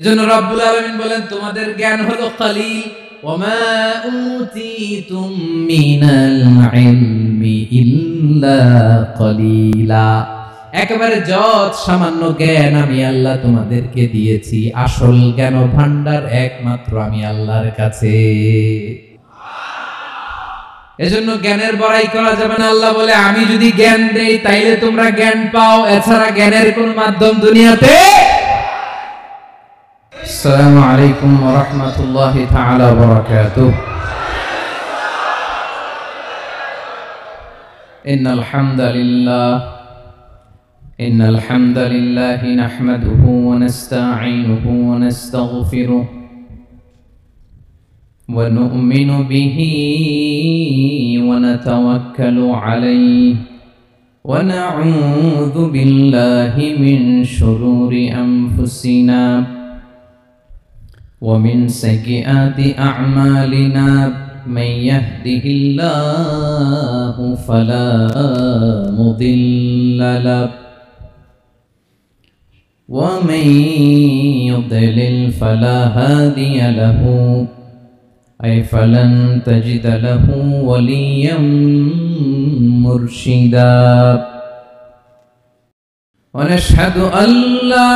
এজন্য রব্বুল আলামিন বলেন তোমাদের জ্ঞান হলো কলিল ওয়ামা উতিতুম মিনাল ইলমি ইল্লা কলিলা। একেবারে যত সামান্য জ্ঞান আমি আল্লাহ তোমাদেরকে দিয়েছি, আসল জ্ঞান ভান্ডার একমাত্র আমি আল্লাহর কাছে। এজন্য জ্ঞানের বড়াই করা যাবে না। আল্লাহ বলে আমি যদি জ্ঞান দেই তাইলে তোমরা জ্ঞান পাও, এছাড়া জ্ঞানের কোন মাধ্যম দুনিয়াতে। আসসালামু আলাইকুম ওয়া রাহমাতুল্লাহি তাআলা ওয়া বারাকাতুহু। ইন্নাল হামদালিল্লাহি নাহমাদুহু ওয়া নাস্তাঈনুহু ওয়া নাস্তাগফিরুহ ওয়া নু'মিনু বিহি ওয়া নাতাওয়াক্কালু আলাইহি ওয়া নাউযু বিল্লাহি মিন শুরুরি আনফুসিনা ومن سيئات أعمالنا من يهده الله فلا مضل له ومن يضلل فلا هادي له أي فلن تجد له وليا مرشدا ونشهد أن لا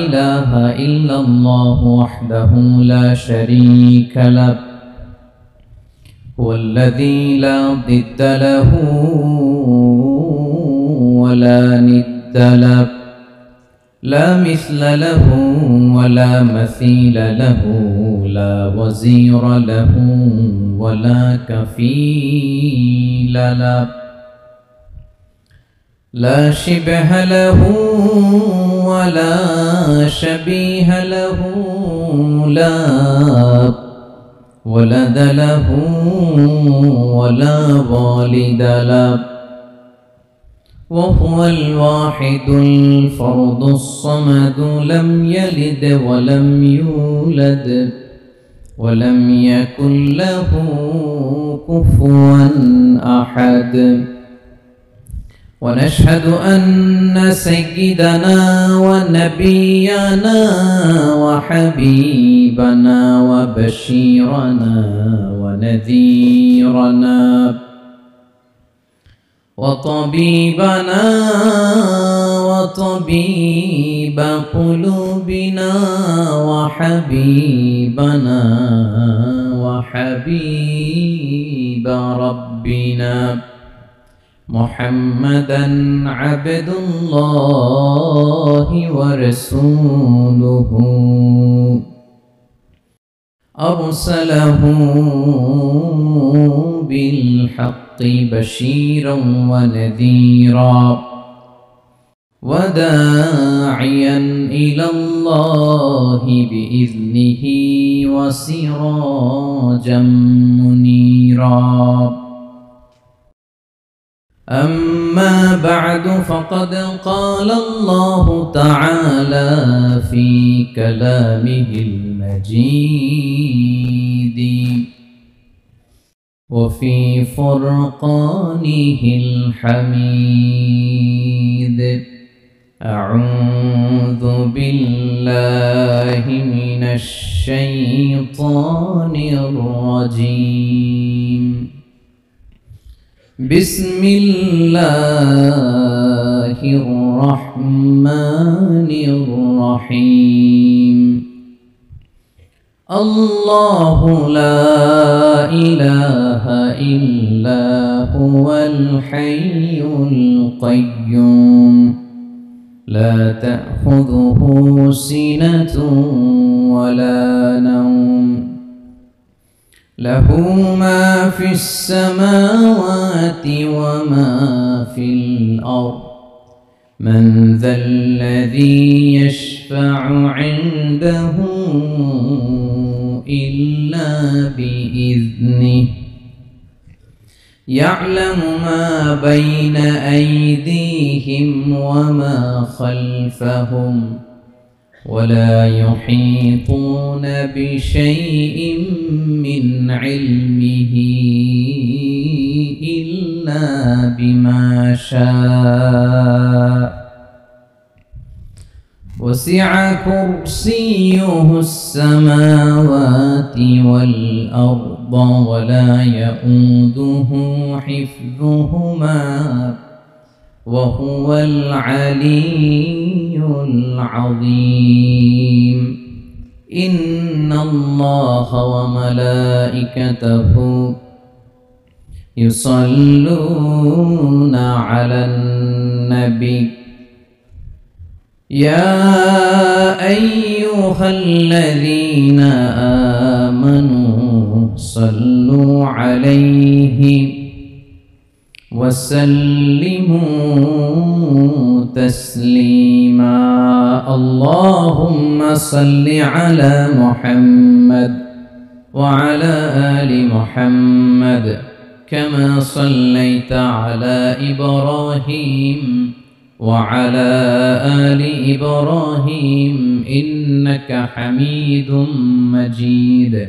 إله إلا الله وحده لا شريك له هو الذي لا ضد له ولا ند له لا مثل له ولا مثيل له لا وزير له ولا كفيل له لا شبه له ولا شبيه له لا ولد له ولا والد له وهو الواحد الفرد الصمد لم يلد ولم يولد ولم يكن له كفوا أحد ونشهد أن سيدنا ونبينا وحبيبنا وبشيرنا ونذيرنا وطبيبنا وطبيب قلوبنا وحبيبنا وحبيب ربنا محمدًا عبد الله ورسوله أرسله بالحق بشيرا ونذيرا وداعيا إلى الله بإذنه وسراجا منيرا أما بعد فقد قال الله تعالى في كلامه المجيد وفي فرقانه الحميد أعوذ بالله من الشيطان الرجيم بسم الله الرحمن الرحيم الله لا إله إلا هو الحي القيوم لا تأخذه سنة ولا نوم له ما في السماوات وما في الأرض من ذا الذي يشفع عنده إلا بإذنه يعلم ما بين أيديهم وما خلفهم ولا يحيطون بشيء من علمه إلا بما شاء وسع كرسيه السماوات والأرض ولا يؤوده حفظهما وهو العلي العظيم إن الله وملائكته يصلون على النبي يا أيها الذين آمنوا صلوا عليه وسلموا تسليما اللهم صل على محمد وعلى آل محمد كما صليت على إبراهيم وعلى آل إبراهيم إنك حميد مجيد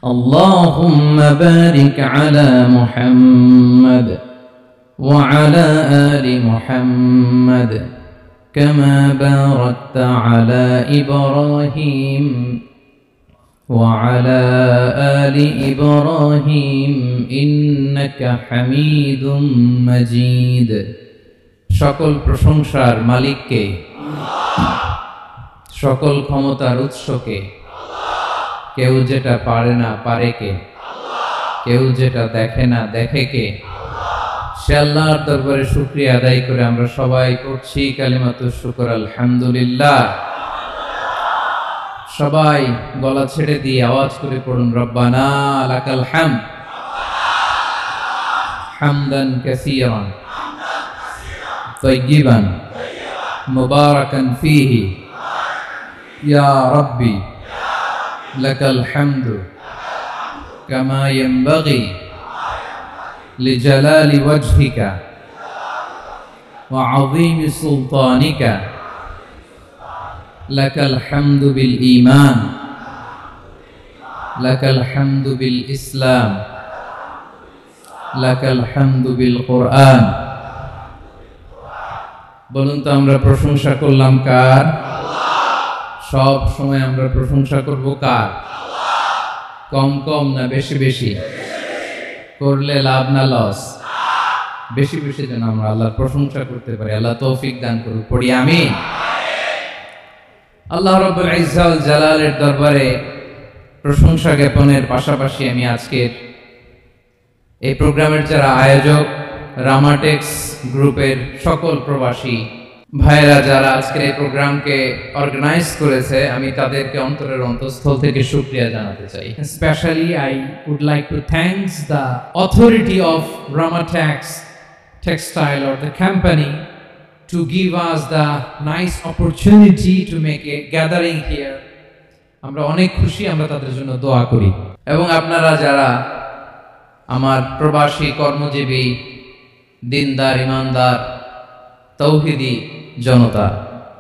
اللهم بارك على محمد وعلى آل محمد كما باركت على إبراهيم وعلى آل إبراهيم إنك حميد مجيد সকল প্রশংসার মালিককে সকল ক্ষমতার উৎসকে কেউ যেটা পারে না পারে কে কেউ যেটা দেখে না দেখে কে সে আল্লাহর দরবারে শুকরিয়া আদায় করে আমরা সবাই করছি কালিমাতুশ শুকর আলহামদুলিল্লাহ সবাই গলা ছেড়ে দিয়ে আওয়াজ করে পড়ুন রব্বানা লাকাল হামদ হামদান কাসীরান طيبا مباركا فيه يا ربي لك الحمد كما ينبغي لجلال وجهك وعظيم سلطانك لك الحمد بالإيمان لك الحمد بالإسلام لك الحمد بالقرآن বলুন তো আমরা প্রশংসা করলাম কার সব সময় আমরা প্রশংসা করব কার কম কম না বেশি বেশি করলে লাভ না লস বেশি বেশি যেন আমরা আল্লাহর প্রশংসা করতে পারি আল্লাহ তৌফিক দান করুন পড়ি আমিন আল্লাহ রাব্বুল ইজ্জা ওয়াল জালালের দরবারে প্রশংসা জ্ঞাপনের পাশাপাশি আমি আজকের এই প্রোগ্রামের যারা আয়োজক রামাটেক্স গ্রুপের সকল প্রবাসী ভাইরা যারা আজকের এই প্রোগ্রামকে অর্গানাইজ করেছে আমি তাদেরকে অন্তরের অন্তঃস্থল থেকে শুকরিয়া জানাতে চাই specially I would like to thanks the authority of Ramatex textile or the company to give us the nice opportunity to make a gathering here আমরা অনেক খুশি আমরা তাদের জন্য দোয়া করি এবং আপনারা যারা আমার প্রবাসী কর্মজীবী দিনদার ইমানদার তৌহিদি জনতা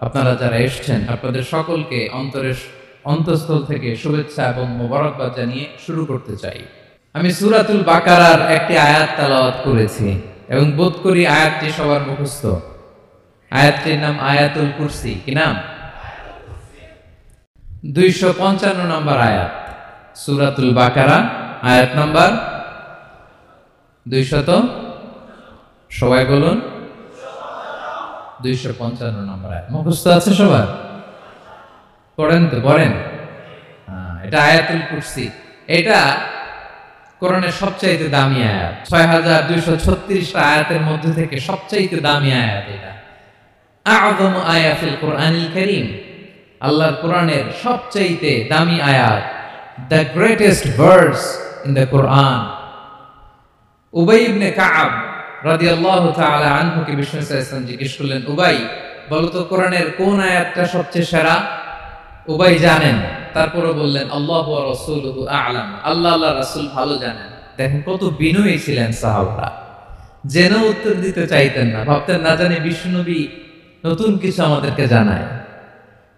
আপনারা যারা এসেছেন আপনাদের সকলকে অন্তরের অন্তঃস্থল থেকে শুভেচ্ছা এবং মোবারকবাদ জানিয়ে শুরু করতে চাই আমি সূরাতুল বাকারার একটি আয়াত তেলাওয়াত করেছি এবং বোধ করি আয়াতটি সবার মুখস্থ আয়াতটির নাম আয়াতুল কুরসি কি নাম 255 নম্বর আয়াত সূরাতুল বাকারা আয়াত নাম্বার 200 সবাই বলুন 255 নম্বর আয়াত মুখস্থ আছে সবার পড়েন তো পড়েন এটা আয়াতুল কুরসি এটা কোরআনের সবচেয়ে দামি আয়াত 6236 টা আয়াতের মধ্যে থেকে সবচেয়ে দামি আয়াত এটা আযমু আয়াতুল কোরআনিল কারীম আল্লাহর কোরআনের সবচেয়ে দামি আয়াত the greatest verse in the Quran উবাই ইবনে কাব রাদিয়াল্লাহু তাআলা আনহু কে বিষ্ণু সাল্লাল্লাহু আলাইহি ওয়াসাল্লাম জিজ্ঞেস করলেন উবাই বলো তো কোরআনের কোন আয়াতটা সবচেয়ে সেরা উবাই জানেন তারপরে বললেন আল্লাহু ওয়া রাসূলুহু আ'লাম আল্লাহ আল্লাহর রাসূল ভালো জানেন দেখেন কত বিনয়ী ছিলেন সাহাবারা জেনে উত্তর দিতে চাইতেন না ভাবতেন না জানি বিষ্ণুনবী নতুন কিছু আমাদেরকে জানায়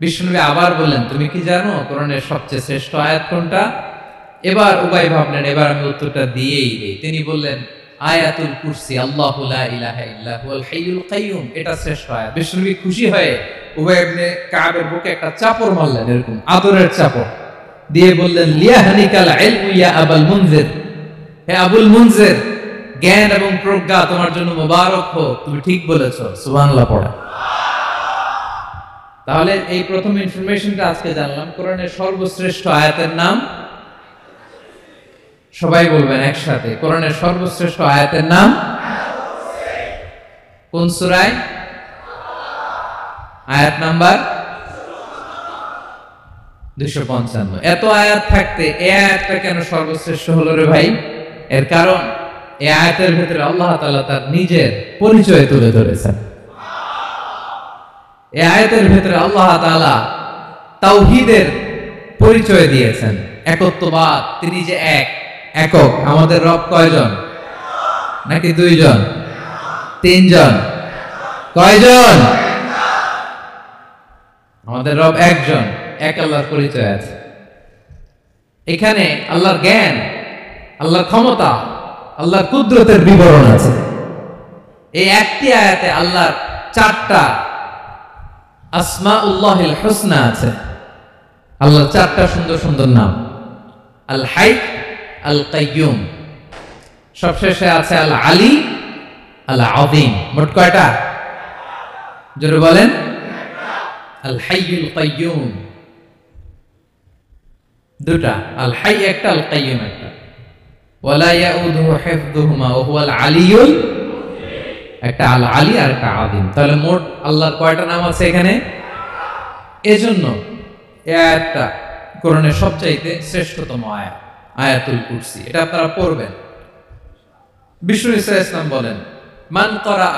বিষ্ণুনবী আবার বললেন তুমি কি জানো কোরআনের সবচেয়ে শ্রেষ্ঠ আয়াত কোনটা এবার উবাই ভাবলেন এবার আমি উত্তরটা দিয়েই দেই তিনি বললেন আয়াতুল কুরসি আল্লাহু লা ইলাহা ইল্লা হুয়াল হাইয়ুল কাইয়ুম এটা শ্রেষ্ঠ আয়াত বিষ্ণুনবী খুশি হয়ে উবাই ইবনে কাবের বুকে একটা চাপড় মারলেন, এরকম আদরের চাপড় দিয়ে বললেন, লিয়াহনিকাল ইলমু ইয়া আবুল মুনজির, হে আবুল মুনজির, জ্ঞান এবং প্রজ্ঞা তোমার জন্য মোবারক হোক, তুমি ঠিক বলেছো। সুবহানাল্লাহ পড়া। তাহলে এই প্রথম ইনফরমেশনটা আজকে জানলাম, কোরআনের সর্বশ্রেষ্ঠ আয়াতের নাম, সবাই বলবেন একসাথে, কোরআনের সর্বশ্রেষ্ঠ আয়াতের নাম কোন সূরায়? আয়াত নাম্বার 255। এত আয়াত থাকতে এই আয়াতটা কেন সর্বশ্রেষ্ঠ হলো রে ভাই? এর কারণ এই আয়াতের ভিতরে আল্লাহ তাআলা তার নিজের পরিচয় তুলে ধরেছেন। এই আয়াতের ভিতরে আল্লাহ তাআলা তাওহীদের পরিচয় দিয়েছেন, একত্ববাদ, তিনি যে একক। আমাদের রব কয়জন? নাকি দুইজন, তিনজন, কয়জন? আমাদের রব একজন, এক আল্লাহর পরিচয় আছে। এখানে আল্লাহর জ্ঞান, আল্লাহর ক্ষমতা, আল্লাহর কুদরতের বিবরণ আছে। এই একটি আয়াতে আল্লাহর 4টা আসমাউল্লাহিল হুসনা আছে। আল্লাহর 4টা সুন্দর সুন্দর নাম, আল হাই, আল কাইয়ুম, সবশেষে আছে আল আলী, আল আযীম। মোট কয়টা? জোরে বলেন। আল হাইয়ুল কাইয়ুম দুটা, আল হাই একটা, আল কাইয়ুম একটা। ওয়ালা ইয়াউদুহু হিফযুহুমা ওয়া হুয়াল আলিয়ুল, একটা আল আলী আর একটা আযীম। তাহলে মোট আল্লাহর কয়টা নাম আছে এখানে? এজন্য এই আয়াতটা কোরআনের সবচাইতে শ্রেষ্ঠতম আয়াত, আয়াতুল কুরসি। এটা আপনারা পড়বেন। বিষ্ণু ইসা ইসলাম বলেন, মান করা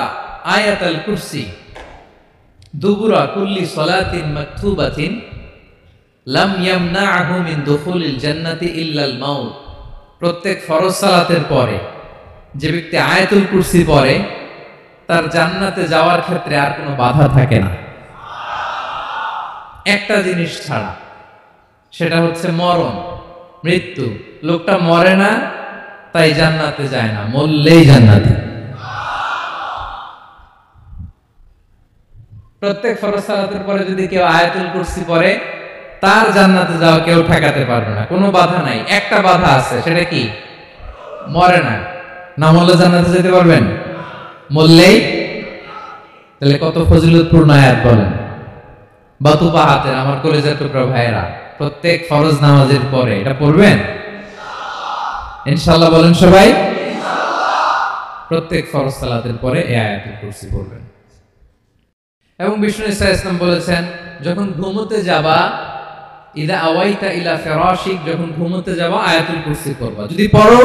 আয়াতুল কুরসি দুবুরা কুল্লি সালাতিন মাকতুবাতিন লাম ইয়ামনাহু মিন দুখুলিল জান্নাতি ইল্লাল মাউত। প্রত্যেক ফরজ সালাতের পরে যে ব্যক্তি আয়াতুল কুরসি পড়ে, তার জান্নাতে যাওয়ার ক্ষেত্রে আর কোনো বাধা থাকে না, একটা জিনিস ছাড়া, সেটা হচ্ছে মরণ, মৃত্যু। লোকটা মরে না তাই জান্নাতে যায় না, মরলেই জান্নাতে। প্রত্যেক ফরজ সালাতের পরে যদি কেউ আয়াতুল কুরসি পড়ে, তার জান্নাতে যাওয়া কেউ ঠেকাতে পারবে না, কোনো বাধা নাই। একটা বাধা আছে, সেটা কি? মরে না, না মরলে জান্নাতে যেতে পারবেন, মরলেই। তাহলে কত ফজিলতপূর্ণ আয়াত বলেন। বাতুপা হাতের আমার কলেজের টুকরা ভাইয়েরা, প্রত্যেক ফরজ নামাজের পরে এটা পড়বেন ইনশাআল্লাহ। বলেন সবাই, প্রত্যেক ফরজ সালাতের পরে এই আয়াতুল কুরসি পড়বেন। এবং বিষ্ণু ইসা ইসলাম বলেছেন, যখন ঘুমোতে যাবা, ইদা আওয়াইতা ইলা ফিরাশিক, যখন ঘুমোতে যাবা আয়াতুল কুরসি পড়বা। যদি পড়ো,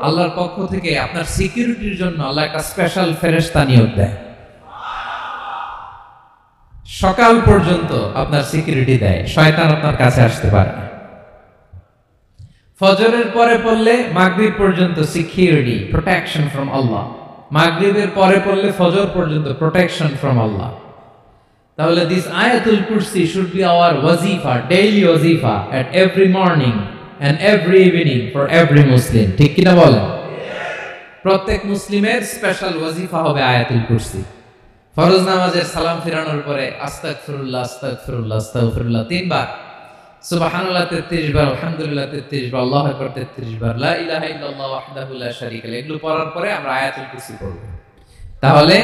আল্লাহর পক্ষ থেকে আপনার সিকিউরিটির জন্য আল্লাহ একটা স্পেশাল ফেরেশতা নিয়োগ দেয়, সকাল পর্যন্ত আপনার সিকিউরিটি দেয়, শয়তান আপনার কাছে আসতে পারে না। ফজরের পরে পড়লে মাগরিব পর্যন্ত সিকিউরিটি, প্রোটেকশন ফ্রম আল্লাহ। মাগরিবের পরে পড়লে ফজর পর্যন্ত প্রোটেকশন ফ্রম আল্লাহ। তাহলে দিস আয়াতুল কুরসি শুড বি আওয়ার ওয়াজিফা, ডেইলি ওয়াজিফা at every morning and every evening for every Muslim. ঠিক কিনা বলেন? প্রত্যেক মুসলিমের স্পেশাল ওয়াজিফা হবে আয়াতুল কুরসি। ফরজ নামাজের সালাম ফিরানোর পরে আস্তাগফিরুল্লাহ আস্তাগফিরুল্লাহ আস্তাগফিরুল্লাহ 3 বার, সুবহানাল্লাহ 33 বার, আলহামদুলিল্লাহ 33 বার, আল্লাহু আকবার 33 বার, লা ইলাহা ইল্লাল্লাহ ওয়াহদাহু লা শারীকা লাহু। এগুলো পড়ার পরে আমরা আয়াতুল কুরসি পড়ব। তাহলে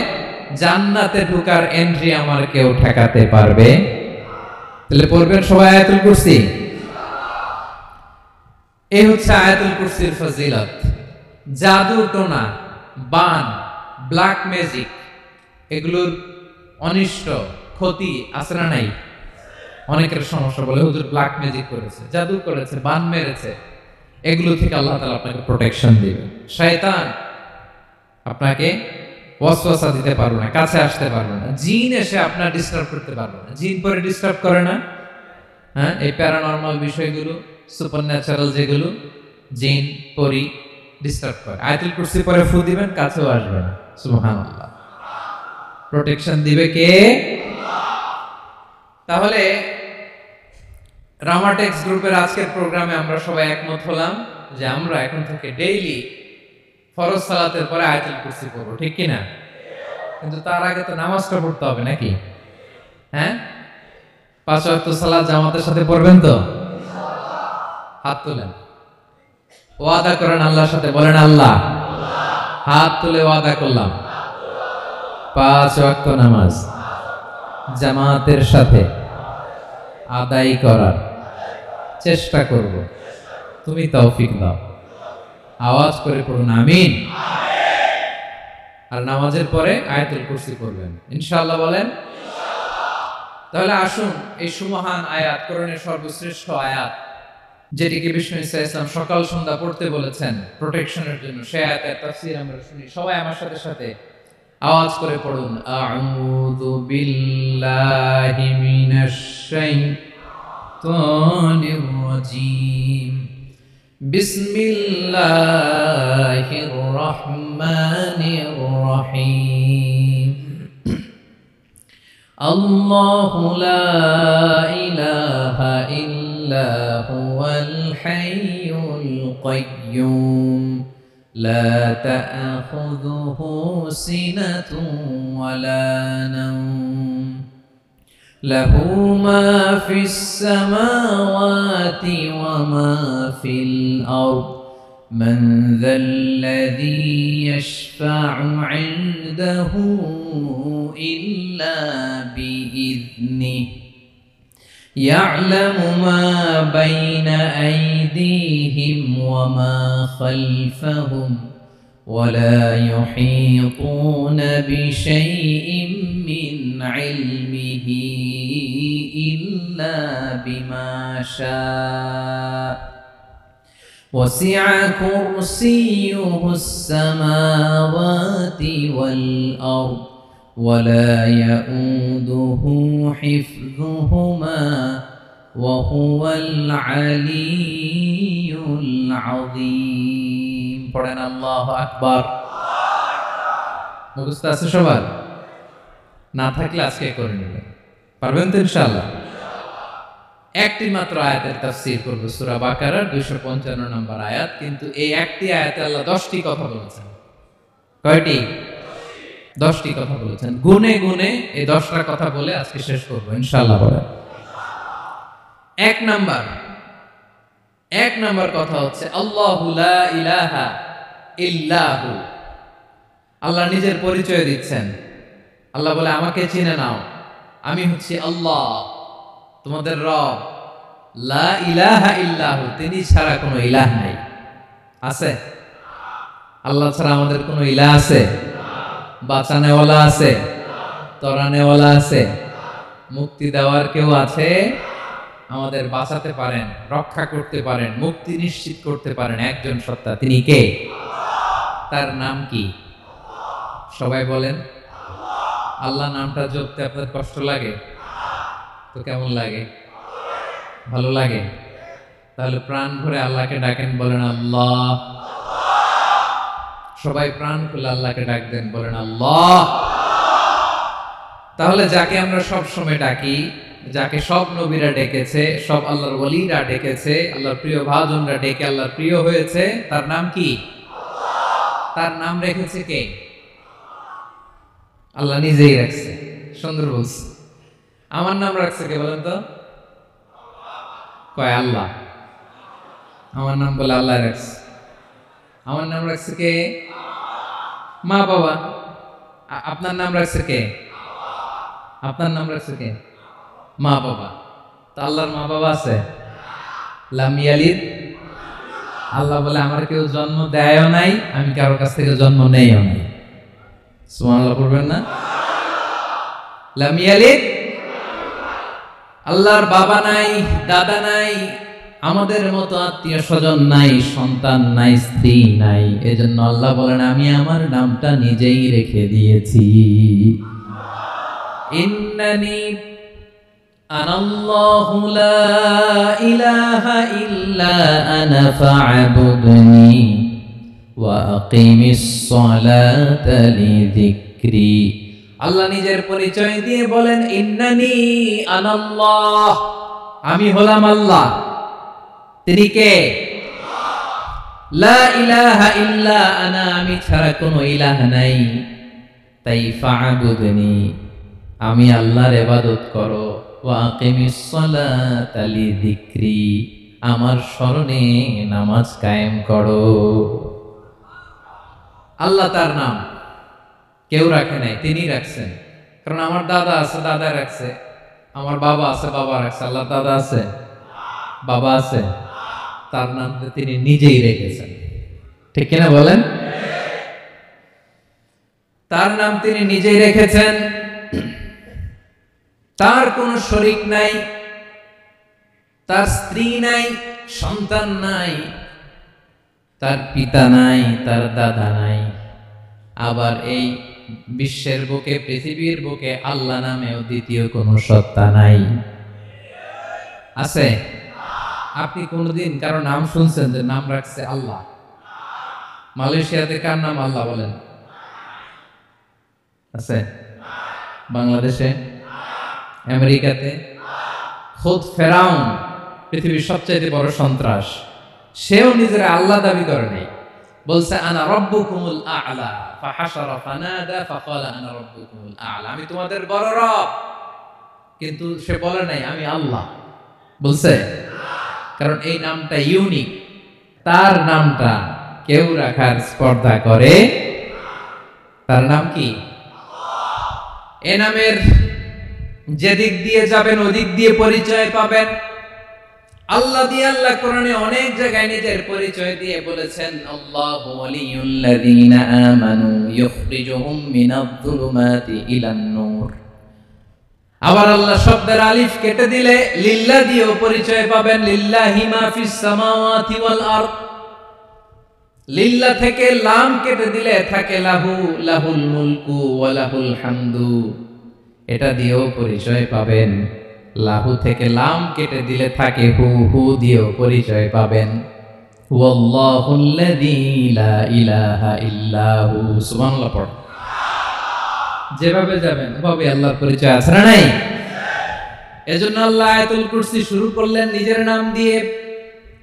জান্নাতে ঢোকার এন্ট্রি আমার কেউ ঠেকাতে পারবে? তাহলে পড়বেন সবাই আয়াতুল কুরসি। এই হচ্ছে আয়াতুল কুরসির ফজিলত। জাদু টোনা, বান, ব্ল্যাক ম্যাজিক, এগুলোর অনিষ্ট ক্ষতি আছে না নাই? অনেকের সমস্যা, বলে হুজুর ব্ল্যাক ম্যাজিক করেছে, জাদু করেছে, বান মেরেছে। এগুলো থেকে আল্লাহ তাআলা আপনাকে প্রোটেকশন দিবেন। শয়তান আপনাকে ওয়াসওয়াসা দিতে পারবে না, কাছে আসতে পারবে না। জিন এসে আপনার ডিস্টার্ব করতে পারবে না। জিন পরে ডিস্টার্ব করে না? হ্যাঁ, এই প্যারানরমাল বিষয়গুলো, সুপারন্যাচারাল যেগুলো, জিন পরি ডিস্টার্ব করে। আয়াতুল কুরসি পরে ফু দিবেন, কাছেও আসবে না। সুবহানাল্লাহ। প্রোটেকশন দিবে কে? তাহলে রামাটেক্স গ্রুপের আজকের প্রোগ্রামে আমরা সবাই একমত হলাম যে আমরা এখন থেকে ডেইলি ফরজ সালাতের পরে আয়াতুল কুরসি পড়ব, ঠিক কি না? কিন্তু তার আগে তো নামাজটা পড়তে হবে নাকি? হ্যাঁ, 5 ওয়াক্ত সালাত জামাতের সাথে পড়বেন তো? হাত তুলেন, ওয়াদা করেন আল্লাহর সাথে, বলেন আল্লাহ। হাত তুলে ওয়াদা করলাম 5 ওয়াক্ত নামাজ জামাতের সাথে আদায় করার চেষ্টা করব, তুমি তৌফিক দাও। আওয়াজ করে পড়ুন আমিন। আর নামাজের পরে আয়াতুল কুরসি পড়বেন ইনশাআল্লাহ, বলেন। তাহলে আসুন এই সুমহান আয়াত, কোরআনের সর্বশ্রেষ্ঠ আয়াত, যেটিকে বিষ্ণু ঈসা ইসলাম সকাল সন্ধ্যা পড়তে বলেছেন প্রোটেকশনের জন্য, সেই আয়াতের তাফসীর আমরা শুনি। সবাই আমার সাথে সাথে আওয়াজ করে পড়ুন, আউযু বিল্লাহি মিনাশ শাইতানির রাজীম, বিসমিল্লাহির রহমানির রহিম। আল্লাহু লা ইলাহা ইল্লা হুয়াল হাইয়ুল কাইয়্যুম, লা তা'খুযুহু সিনাতুন ওয়ালা নাওম, লাহু মা ফিস সামাওয়াতি ওয়া মা ফিল আরদ, মান যাল্লাযী ইয়াশফা'ু 'ইনদাহু ইল্লা বিইذনিহি, ইয়া'লামু মা বাইনা আইদিহিম ওয়া মা খালফাহুম, ওয়া লা ইউহীতুনা বিশাইইন মিন 'ইলমিহি ইল্লা বিমা শা'a, وسع كرسيه السماوات والأرض ولا يؤوده حفظهما وهو العلي العظيم। পড়েন আল্লাহু আকবার। মুখস্থ আছে সবার? না থাকলে আজকে করে নেবেন, পারবেন তো ইনশাআল্লাহ। একটি মাত্র আয়াতের তাফসীর করব, সূরা বাকারার 255 নম্বর আয়াত। কিন্তু এই একটি আয়াতে আল্লাহ 10টি কথা বলেছেন। কয়টি? 10টি কথা বলেছেন। গুনে গুনে এই 10টা কথা বলে আজকে শেষ করব ইনশাআল্লাহ। বলেন এক নাম্বার কথা হচ্ছে আল্লাহু লা ইলাহা ইল্লাহু। আল্লাহ নিজের পরিচয় দিচ্ছেন। আল্লাহ বলে আমাকে চিনে নাও, আমি হচ্ছি আল্লাহ তোমাদের রব। লা ইলাহা ইল্লাহু, তিনি ছাড়া কোনো ইলাহ নাই। আছে? আল্লাহ ছাড়া আমাদের কোনো ইলাহ আছে? বাঁচানেওয়ালা আছে? তরানেওয়ালা আছে? মুক্তি দেওয়ার কেউ আছে? আমাদের বাঁচাতে পারেন, রক্ষা করতে পারেন, মুক্তি নিশ্চিত করতে পারেন একজন সত্তা, তিনি কে? তার নাম কি? সবাই বলেন। আল্লাহ নামটা জপতে আপনার কষ্ট লাগে তো কেমন লাগে? ভালো লাগে? তাহলে প্রাণ ভরে আল্লাহকে ডাকেন, বলেন আল্লাহ। সবাই প্রাণ খুলে আল্লাহকে ডাক দেন, বলেন আল্লাহ। তাহলে যাকে আমরা সব সময় ডাকি, যাকে সব নবীরা ডেকেছে, সব আল্লাহর ওলিরা ডেকেছে, আল্লাহর প্রিয় ভাজনরা ডেকে আল্লাহর প্রিয় হয়েছে, তার নাম কি? তার নাম রেখেছে কে? আল্লাহ নিজেই রাখছে। সুন্দর বলছে। আমার নাম রাখছে কে বলেন তো? কয় আল্লাহ। আমার নাম বলে আল্লাহ রাখছে। আমার নাম রাখছে কে? মা বাবা। আপনার নাম রাখছে কে? আপনার নাম রাখছে কে? মা বাবা। তো আল্লাহর মা বাবা আছে? লাম ইয়ালিদ। আল্লাহ বলে আমার কেউ জন্ম দেয়ও নাই, আমি কারোর কাছ থেকে জন্ম নেইও নাই। সুবহানাল্লাহ পড়বেন না? লাম ইয়ালিদ। আল্লাহর বাবা নাই, দাদা নাই, আমাদের মতো আত্মীয় স্বজন নাই, সন্তান নাই, স্ত্রী নাই। এজন্য আল্লাহ বলেন আমি আমার নামটা নিজেই রেখে দিয়েছি। ইন্নানি আনাল্লাহু লা ইলাহা ইল্লা আনা ফা'বুদনি ওয়া আকিমিস সালাতা লিযিকরি। আল্লাহ নিজের পরিচয় দিয়ে বলেন ইন্নানি আনাল্লাহ, আমি হলাম আল্লাহ। তিনি কে? লা ইলাহা ইল্লা আনা, আমি ছাড়া কোনো ইলাহ নাই। তাই ফা'বুদনি, আমি আল্লাহর ইবাদত করো। ওয়া আকিমিস সালাতা লিযিকরি, আমার স্মরণে নামাজ কায়েম করো। আল্লাহ তার নাম কেউ রাখে নাই, তিনি রাখছেন। কারণ আমার দাদা আছে, দাদা রাখছে, আমার বাবা আছে, বাবা রাখছে। আল্লাহ দাদা আছে, বাবা আছে, তার নাম তিনি নিজেই রেখেছেন। ঠিক কিনা বলেন? তার নাম তিনি নিজেই রেখেছেন। তার কোনো শরীক নাই, তার স্ত্রী নাই, সন্তান নাই, তার পিতা নাই, তার দাদা নাই। আবার এই বিশ্বের বুকে, পৃথিবীর বুকে আল্লাহ নামেও দ্বিতীয় কোনো সত্তা নাই। আছে? আপনি কোনদিন কারো নাম শুনছেন যে নাম রাখছে আল্লাহ? মালয়েশিয়াতে কার নাম আল্লাহ বলেন? আছে? বাংলাদেশে, আমেরিকাতে, খুদ ফেরাউন, পৃথিবীর সবচেয়ে বড় সন্ত্রাস, সেও নিজের আল্লাহ দাবি করে নাই। বলছে আনা রব্বুকুমুল আ'লা, ফাহাশারা ফানাদা ফাকালা আনা রব্বুকুমুল আ'লা, আমি তোমাদের বড় রব। কিন্তু সে বলে নাই আমি আল্লাহ। বলছে? কারণ এই নামটা ইউনিক, তার নামটা কেউ রাখার স্পর্ধা করে। তার নাম কি? এ নামের যেদিক দিয়ে যাবেন ওদিক দিয়ে পরিচয় পাবেন। আল্লাহ দিয়ে আল্লাহ কোরআনে অনেক জায়গায় নিজের পরিচয় দিয়ে বলেছেন, আল্লাহু ওয়ালিয়ুল্লাযীনা আমানু ইউখরিজুহুম মিনায-যুলুমাতি ইলান-নূর। আবার আল্লাহ শব্দের আলিফ কেটে দিলে লিল্লাহ দিয়েও পরিচয় পাবেন। লিল্লাহি মা ফিস সামাওয়াতি ওয়াল আরদ। লিল্লাহ থেকে লাম কেটে দিলে থাকে লাহু, লাহুল মুলকু ওয়া লাহুল হামদু, এটা দিয়েও পরিচয় পাবেন। লাহু থেকে লাম কেটে দিলে থাকে হু, হু দিয়েও পরিচয় পাবেন। ওয়াল্লাহুল্লাযী লা ইলাহা ইল্লাহু। সুবহানাল্লাহ পড়। যেভাবে যাবেন ওভাবে আল্লাহর পরিচয় আছে না নাই? এজন্য আল্লাহ আয়াতুল কুরসি শুরু করলেন নিজের নাম দিয়ে।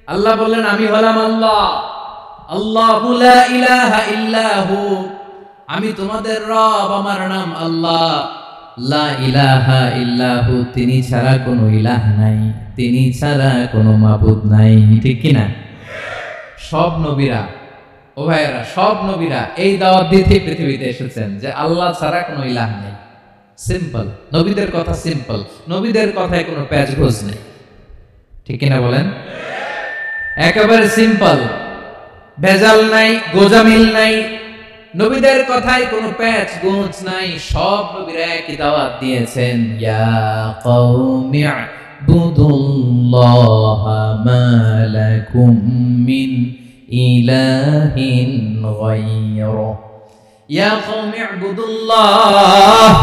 আল্লাহ বললেন আমি হলাম আল্লাহ, আল্লাহু লা ইলাহা ইল্লাহু, আমি তোমাদের রব, আমার নাম আল্লাহ। লা ইলাহা ইল্লাহু, তিনি ছাড়া কোনো ইলাহ নাই, তিনি ছাড়া কোনো মাবুদ নাই। ঠিক কিনা? সব নবীরা, ও ভাইয়েরা, সব নবীরা এই দাওয়াত দিতে পৃথিবীতে এসেছেন যে আল্লাহ ছাড়া কোনো ইলাহ নেই। সিম্পল, নবীদের কথা সিম্পল, নবীদের কথায় কোনো প্যাচগোজ নেই। ঠিক কিনা বলেন? একেবারে সিম্পল, ভেজাল নাই, গোজামিল নাই, নবীদের কথায় কোনো প্যাচ গোছ নাই। সব নবীরা একই দাওয়াত দিয়েছেন, ইয়া কওমি ইবুদুল্লাহা মা লাকুম মিন ইলাহিন গায়রুহু। ইয়া কওমি ইবুদুল্লাহ,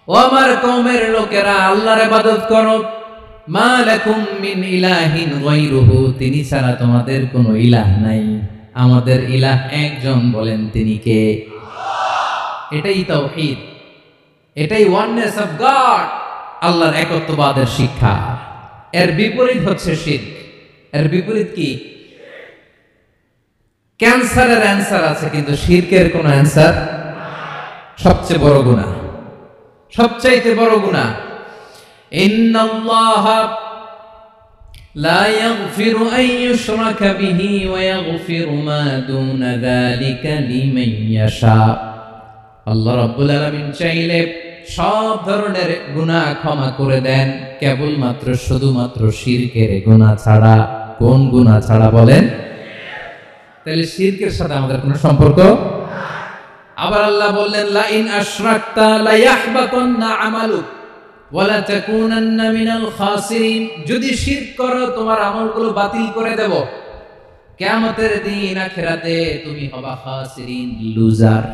ও আমার কওমের লোকেরা আল্লাহর ইবাদত করো। মা লাকুম মিন ইলাহিন গায়রুহু, তিনি ছাড়া তোমাদের কোনো ইলাহ নাই। আমাদের ইলাহ একজন, বলেন তিনি কে? এটাই তাওহীদ, এটাই ওয়াননেস অফ গড, আল্লাহর একত্ববাদের শিক্ষা। এর বিপরীত হচ্ছে শিরক। এর বিপরীত কি? ক্যান্সারের অ্যান্সার আছে কিন্তু শিরকের কোনো অ্যান্সার। সবচেয়ে বড় গুনাহ, সবচাইতে বড় গুনাহ। ইন্নাল্লাহা লা ইয়াগফিরু আন ইউশরাকা বিহি ওয়া ইয়াগফিরু মা দুনা যালিকা লিমান ইয়াশা। আল্লাহ রাব্বুল আলামিন চাইলে সব ধরনের গুনাহ ক্ষমা করে দেন, কেবলমাত্র শুধুমাত্র শিরকের গুনাহ ছাড়া। কোন গুনাহ ছাড়া বলেন? তাহলে শিরকের সাথে আমাদের কোনো সম্পর্ক। আবার আল্লাহ বললেন, লা ইন আশরাকতা লা ইয়াহবাতান্না আমালুক ওয়া লা তাকুনান্না মিনাল খাসিরিন। যদি শিরক করো তোমার আমলগুলো বাতিল করে দেব, কিয়ামতের দিন আখিরাতে তুমি হবা খাসিরিন, লুজার,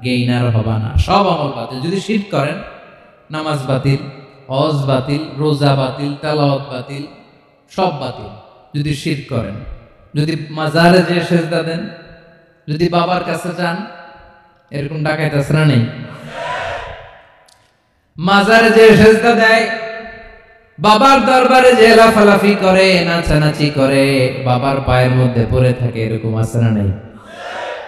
গেইনার হবা না। সব আমল বাতিল যদি শিরক করেন। নামাজ বাতিল, হজ বাতিল, রোজা বাতিল, তেলাওয়াত বাতিল, সব বাতিল যদি শিরক করেন। যদি মাজারে যে সেজদা দেন, যদি বাবার কাছে যান, এরকম ডাকাইত আছে না নেই? মাজারে যে সেজদা দেয়, বাবার দরবারে যে লাফালাফি করে, নাচানাচি করে, বাবার পায়ের মধ্যে পড়ে থাকে, এরকম আছে না নেই?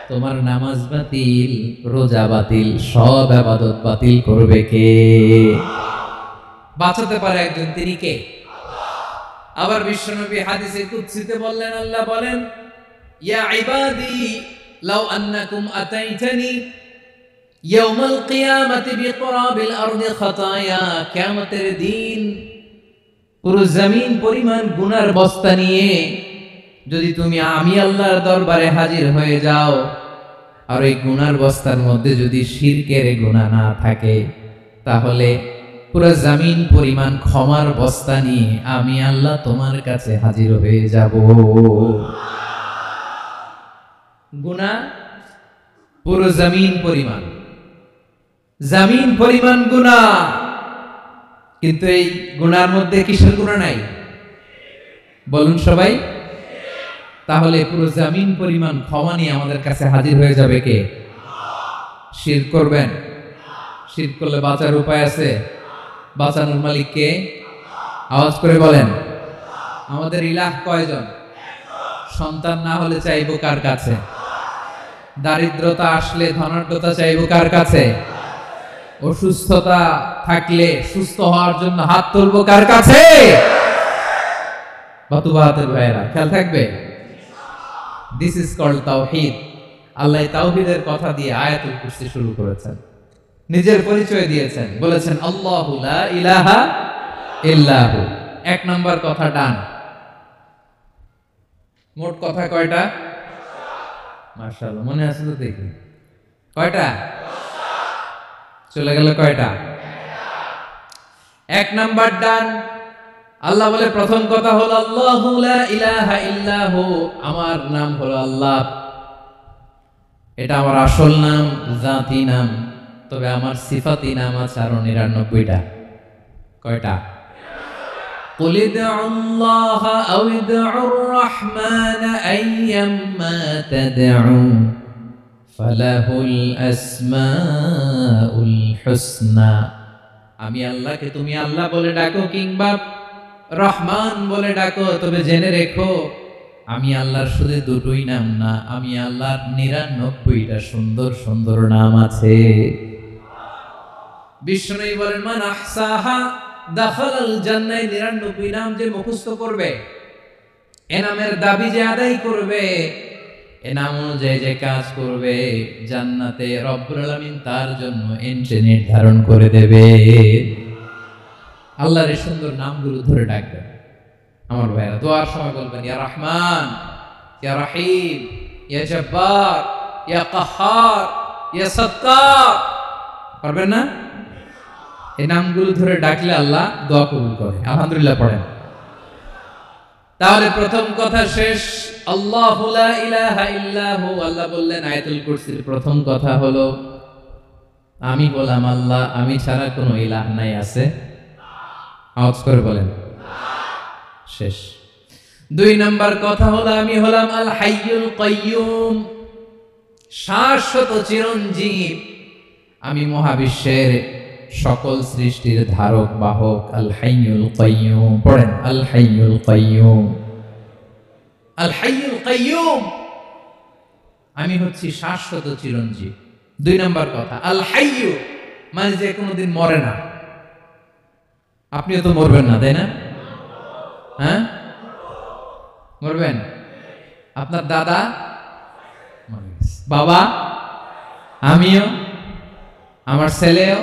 তোমার নামাজ বাতিল, রোজা বাতিল, সব ইবাদত বাতিল করবে কে? বাঁচাতে পারে একজন, তিনি কে? আবার বিশ্বনবী হাদিসে কুদসিতে বললেন, আল্লাহ বলেন, ইয়া ইবাদি লাউ আন্নাকুম আতাইতানি ইয়াউমাল কিয়ামাতি বিকুরাবিল আরদি খাতায়া, কিয়ামতের দিন পুরো জমিন পরিমাণ গুনার বস্তা নিয়ে যদি তুমি আমি আল্লাহর দরবারে হাজির হয়ে যাও, আর ওই গুনার বস্তার মধ্যে যদি শিরকের গুনাহ না থাকে, তাহলে পুরো জমিন পরিমাণ ক্ষমার বস্তা নিয়ে আমি আল্লাহ তোমার কাছে হাজির হয়ে যাব। গুনাহ পুরো জমিন পরিমাণ গুনাহ, কিন্তু এই গুনার মধ্যে কিসের গুনাহ নাই? বলুন সবাই। তাহলে পুরো জমিন পরিমাণ ক্ষমা নিয়ে আমাদের কাছে হাজির হয়ে যাবে কে? শিরক করবেন? শিরক করলে বাঁচার উপায় আছে? বাঁচানোর মালিক কে? আওয়াজ করে বলেন। আমাদের ইলাহ কয়জন? সন্তান না হলে চাইবো কার কাছে? দারিদ্রতা আসলে ধনাঢ্যতা চাইবো কার কাছে? অসুস্থতা থাকলে সুস্থ হওয়ার জন্য হাত তুলবো কার কাছে? বাতুবাতের ভাইরা খেয়াল থাকবে। দিস ইজ কল্ড তাওহীদ। আল্লাহ তাওহীদের কথা দিয়ে আয়াতুল কুরসি শুরু করেছেন, নিজের পরিচয় দিয়েছেন, বলেছেন আল্লাহু লা ইলাহা ইল্লাহু। এক নাম্বার কথা ডান। মোট কথা কয়টা? মাশাআল্লাহ, মনে আছে তো দেখি। কয়টা? চলে গেল কয়টা? এক নাম্বার ডান। আল্লাহ বলে প্রথম কথা হলো আল্লাহু লা ইলাহা ইল্লাহু, আমার নাম হলো আল্লাহ। এটা আমার আসল নাম, জাতি নাম। তবে আমার সিফাতি নাম আছে আরো ৯৯টা। কয়টা? কুল ইদউল্লাহ আও ইদউর রহমান আইয়াম্মা তাদউ ফালাহুল আসমাউল হুসনা। আমি আল্লাহকে তুমি আল্লাহ বলে ডাকো কিংবা রহমান বলে ডাকো, তবে জেনে রেখো আমি আল্লাহর শুধু দুটোই নাম না, আমি আল্লাহর ৯৯টা সুন্দর সুন্দর নাম আছে। বিষ্ণু বলেন মান আহসাহা দাখালাল জান্নাহ। ৯৯ নাম যে মুখস্থ করবে, এ নামের দাবি যে আদায় করবে, এ নাম অনুযায়ী যে কাজ করবে, জান্নাতে রব্বুল আলামিন তার জন্য এন্ট্রি নির্ধারণ করে দেবে। আল্লাহর এই সুন্দর নামগুলো ধরে ডাকবেন। আমার ভাইরা দোয়ার সময় বলবেন ইয়া রহমান, ইয়া রহিম, ইয়া জব্বার, ইয়া কাহ্হার, ইয়া সত্তার। পারবেন না? এই নামগুলো ধরে ডাকলে আল্লাহ দোয়া কবুল করে। আলহামদুলিল্লাহ পড়েন। তাহলে প্রথম কথা শেষ। আল্লাহু লা ইলাহা ইল্লাহু। আল্লাহ বললেন আয়াতুল কুরসির প্রথম কথা হলো আমি বললাম আল্লাহ, আমি ছাড়া কোনো ইলাহ নাই আছে? আওয়াজ করে বলেন। শেষ। ২ নাম্বার কথা হলো আমি হলাম আল হাইয়ুল কাইয়ুম, শাশ্বত চিরঞ্জীব। আমি মহাবিশ্বের সকল সৃষ্টির ধারক বাহক। আল হাইয়ুল কাইয়ুম পড়েন। আল হাইয়ুল কাইয়ুম, আল হাইয়ুল কাইয়ুম। আমি হচ্ছি শাশ্বত চিরঞ্জীব। ২ নাম্বার কথা আল হাইয়ু, মানে যে কোনোদিন মরে না। আপনিও তো মরবেন না, তাই না? হ্যাঁ, মরবেন। আপনার দাদা, বাবা, আমিও, আমার ছেলেও,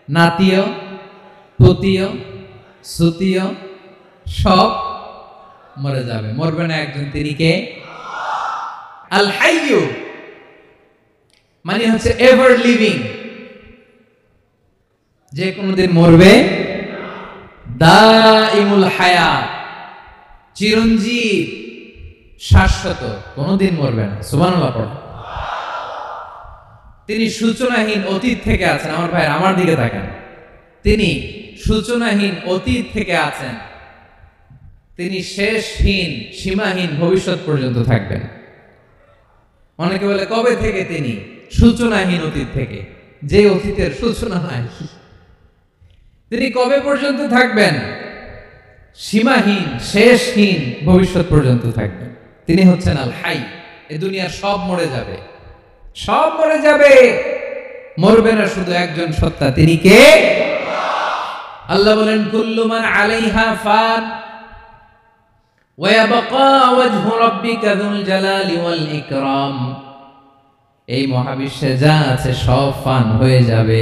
নাতিও, পুতিও, সুতিও সব মরে যাবে। মরবে না একজন, তিনি কে? আল হাইয়ু মানে হচ্ছে এভার লিভিং, যে কোনোদিন মরবে। দাইমুল হায়াত, চিরঞ্জীব, শাশ্বত, কোনোদিন মরবে না। সুবহানাল্লাহ পড়ো। তিনি সূচনাহীন অতীত থেকে আছেন। আমার ভাই আমার দিকে তাকান। তিনি সূচনাহীন অতীত থেকে আছেন, তিনি শেষহীন সীমাহীন ভবিষ্যৎ পর্যন্ত থাকবেন। অনেকে বলে কবে থেকে? তিনি সূচনাহীন অতীত থেকে, যে অতীতের সূচনা নাই। তিনি কবে পর্যন্ত থাকবেন? সীমাহীন শেষহীন ভবিষ্যৎ পর্যন্ত থাকবেন। তিনি হচ্ছেন আল হাই। এই দুনিয়ার সব মরে যাবে, সব মরে যাবে, মরবে না শুধু একজন সত্তা। তিনি কে? আল্লাহ বলেন কুল্লু মান আলাইহা ফান ওয়া ইয়াবকা ওয়াজহু রাব্বিকা যুল জালালি ওয়াল ইকরাম। এই মহাবিশ্বে যা আছে সব ফান হয়ে যাবে,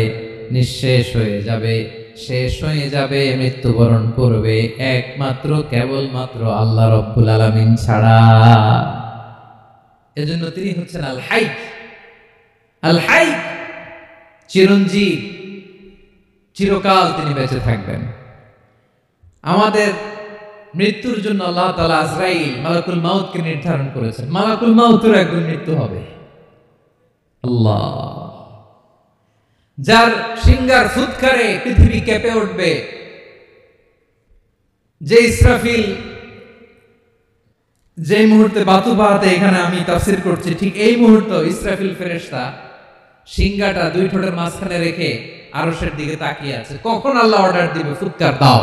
নিঃশেষ হয়ে যাবে, শেষ হয়ে যাবে, মৃত্যুবরণ করবে, একমাত্র কেবলমাত্র আল্লাহ রাব্বুল আলামিন ছাড়া। এজন্য তিনি হচ্ছেন আল হাই। আল হাই চিরঞ্জীব, চিরকাল তিনি বেঁচে থাকবেন। আমাদের মৃত্যুর জন্য আল্লাহ তাআলা আজরাইল মালাকুল মাউতকে নির্ধারণ করেছেন। মালাকুল মাউতের একদিন মৃত্যু হবে। আল্লাহ, যার সিংহার ফুৎকারে পৃথিবী কেঁপে উঠবে, যে ইসরাফিল যে মুহূর্তে বাতু বাহাতে এখানে আমি তাফসীর করছি, ঠিক এই মুহূর্তে ইসরাফিল ফেরেশতা সিংহাটা দুই ঠোঁটের মাঝখানে রেখে আরশের দিকে তাকিয়ে আছে। কখন আল্লাহ অর্ডার দিবে ফুৎকার দাও,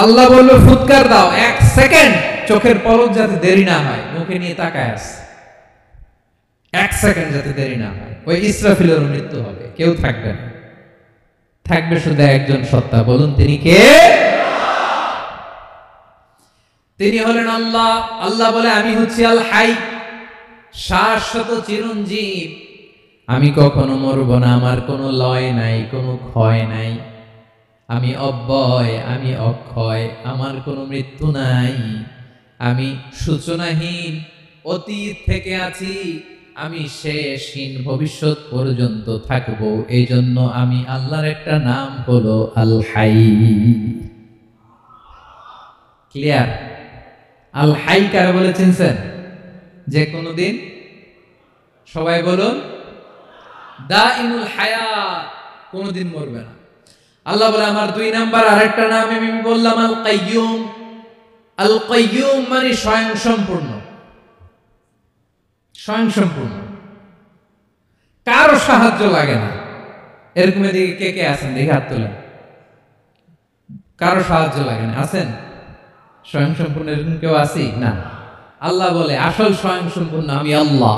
আল্লাহ বলল ফুৎকার দাও, এক সেকেন্ড চোখের পলক যাতে দেরি না হয়, মুখে নিয়ে তাকায় আছে, এক সেকেন্ড যাতে দেরি না হয়, ওই ইসরাফিলের মৃত্যু হবে, কেউ থাকবে না, থাকবে শুধু একজন সত্তা। বলুন তিনি কে? তিনি হলেন আল্লাহ। আল্লাহ বলে আমি হচ্ছি আল হাই, শাশ্বত চিরঞ্জীব, আমি কখনো মরব না, আমার কোনো লয় নাই, কোনো ক্ষয় নাই, আমি অব্যয়, আমি অক্ষয়, আমার কোনো মৃত্যু নাই, আমি সূচনাহীন, অতীত থেকে আছি, আমি শেষহীন, ভবিষ্যৎ পর্যন্ত থাকবো। এই জন্য আমি আল্লাহর একটা নাম হলো আল হাই। ক্লিয়ার? আল হাই কারে বলে চিনছেন? যে কোনো দিন, সবাই বলুন, দাইমুল হায়াত, কোনদিন মরবে না। আল্লাহ বলে আমার দুই নাম্বার আরেকটা নাম আমি বললাম আল কাইয়ুম। আল কাইয়ুম মানে স্বয়ং সম্পূর্ণ, স্বয়ং সম্পূর্ণ, কারো সাহায্য লাগে না। এরকম এদিকে কে কে আছেন দেখে হাত তোলেন। কারো সাহায্য লাগে না, আছেন? স্বয়ং সম্পূর্ণ এরকম কেউ আছি না? আল্লাহ বলে আসল স্বয়ং সম্পূর্ণ আমি আল্লাহ।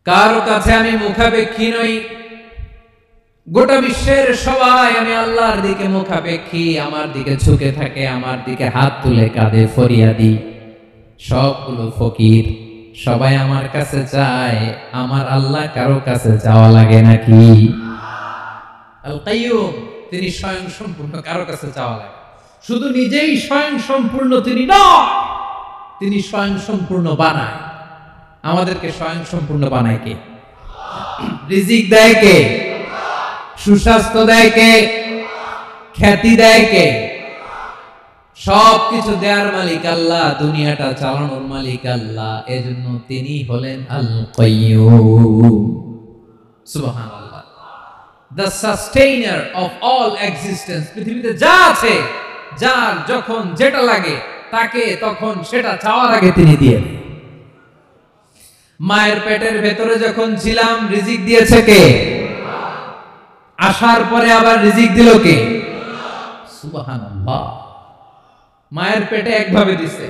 কারো কাছে আমি মুখাপেক্ষী নই, গোটা বিশ্বের সবাই আমি আল্লাহর দিকে মুখাপেক্ষী, আমার দিকে ঝুঁকে থাকে, আমার দিকে হাত তুলে কাঁধে ফরিয়াদি, সবগুলো ফকির, সবাই আমার কাছে চায়, আমার আল্লাহ কারো কাছে যাওয়া লাগে নাকি? আল কাইয়ুম, তিনি স্বয়ং সম্পূর্ণ, কারো কাছে যাওয়া লাগে। শুধু নিজেই স্বয়ং সম্পূর্ণ তিনি নয়, তিনি স্বয়ং সম্পূর্ণ বানায়। আমাদেরকে স্বয়ং সম্পূর্ণ বানায় কে? রিজিক দেয় কে? সুস্বাস্থ্য দেয় কে? খ্যাতি দেয় কে? সবকিছু দেওয়ার মালিক আল্লাহ, দুনিয়াটা চালানোর মালিক আল্লাহ। এজন্য তিনি হলেন আল কাইয়ুম। সুবহানাল্লাহ, the sustainer of all existence। পৃথিবীতে যা আছে, যার যখন যেটা লাগে তাকে তখন সেটা চাওয়ার আগে তিনি দিয়ে দেন। মায়ের পেটের ভেতরে যখন ছিলাম রিজিক দিয়েছে কে? আসার পরে আবার রিজিক দিল কে? সুবহানাল্লাহ। মায়ের পেটে একভাবে দিছে,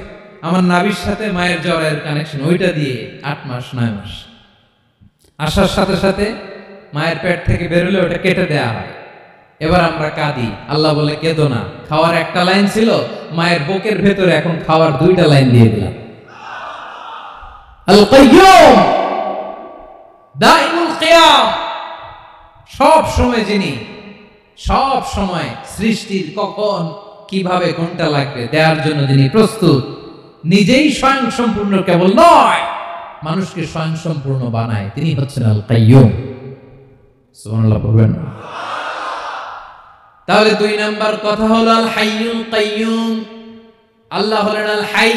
আমার নাভির সাথে মায়ের জ্বরের কানেকশন, ওইটা দিয়ে 8 মাস 9 মাস আসার সাথে সাথে মায়ের পেট থেকে বেরোলে ওটা কেটে দেয়া হয়। এবার আমরা কাঁদি, আল্লাহ বলে কেঁদো না, খাওয়ার একটা লাইন ছিল, মায়ের বুকের ভেতরে এখন খাওয়ার 2টা লাইন দিয়ে দিলাম। আল কাইয়ুম, দাইমুল কিয়াম, সব সময় যিনি, সব সময় সৃষ্টির কখন কিভাবে কোনটা লাগবে দেওয়ার জন্য যিনি প্রস্তুত, নিজেই স্বয়ং সম্পূর্ণ কেবল নয়, মানুষকে স্বয়ং সম্পূর্ণ বানায়, তিনি হচ্ছেন আল কাইয়ুম। সুবহানাল্লাহ বলবেন। তাহলে 2 নাম্বার কথা হলো আল হাইয়ুল কাইয়ুম। আল্লাহ হলেন আল হাই,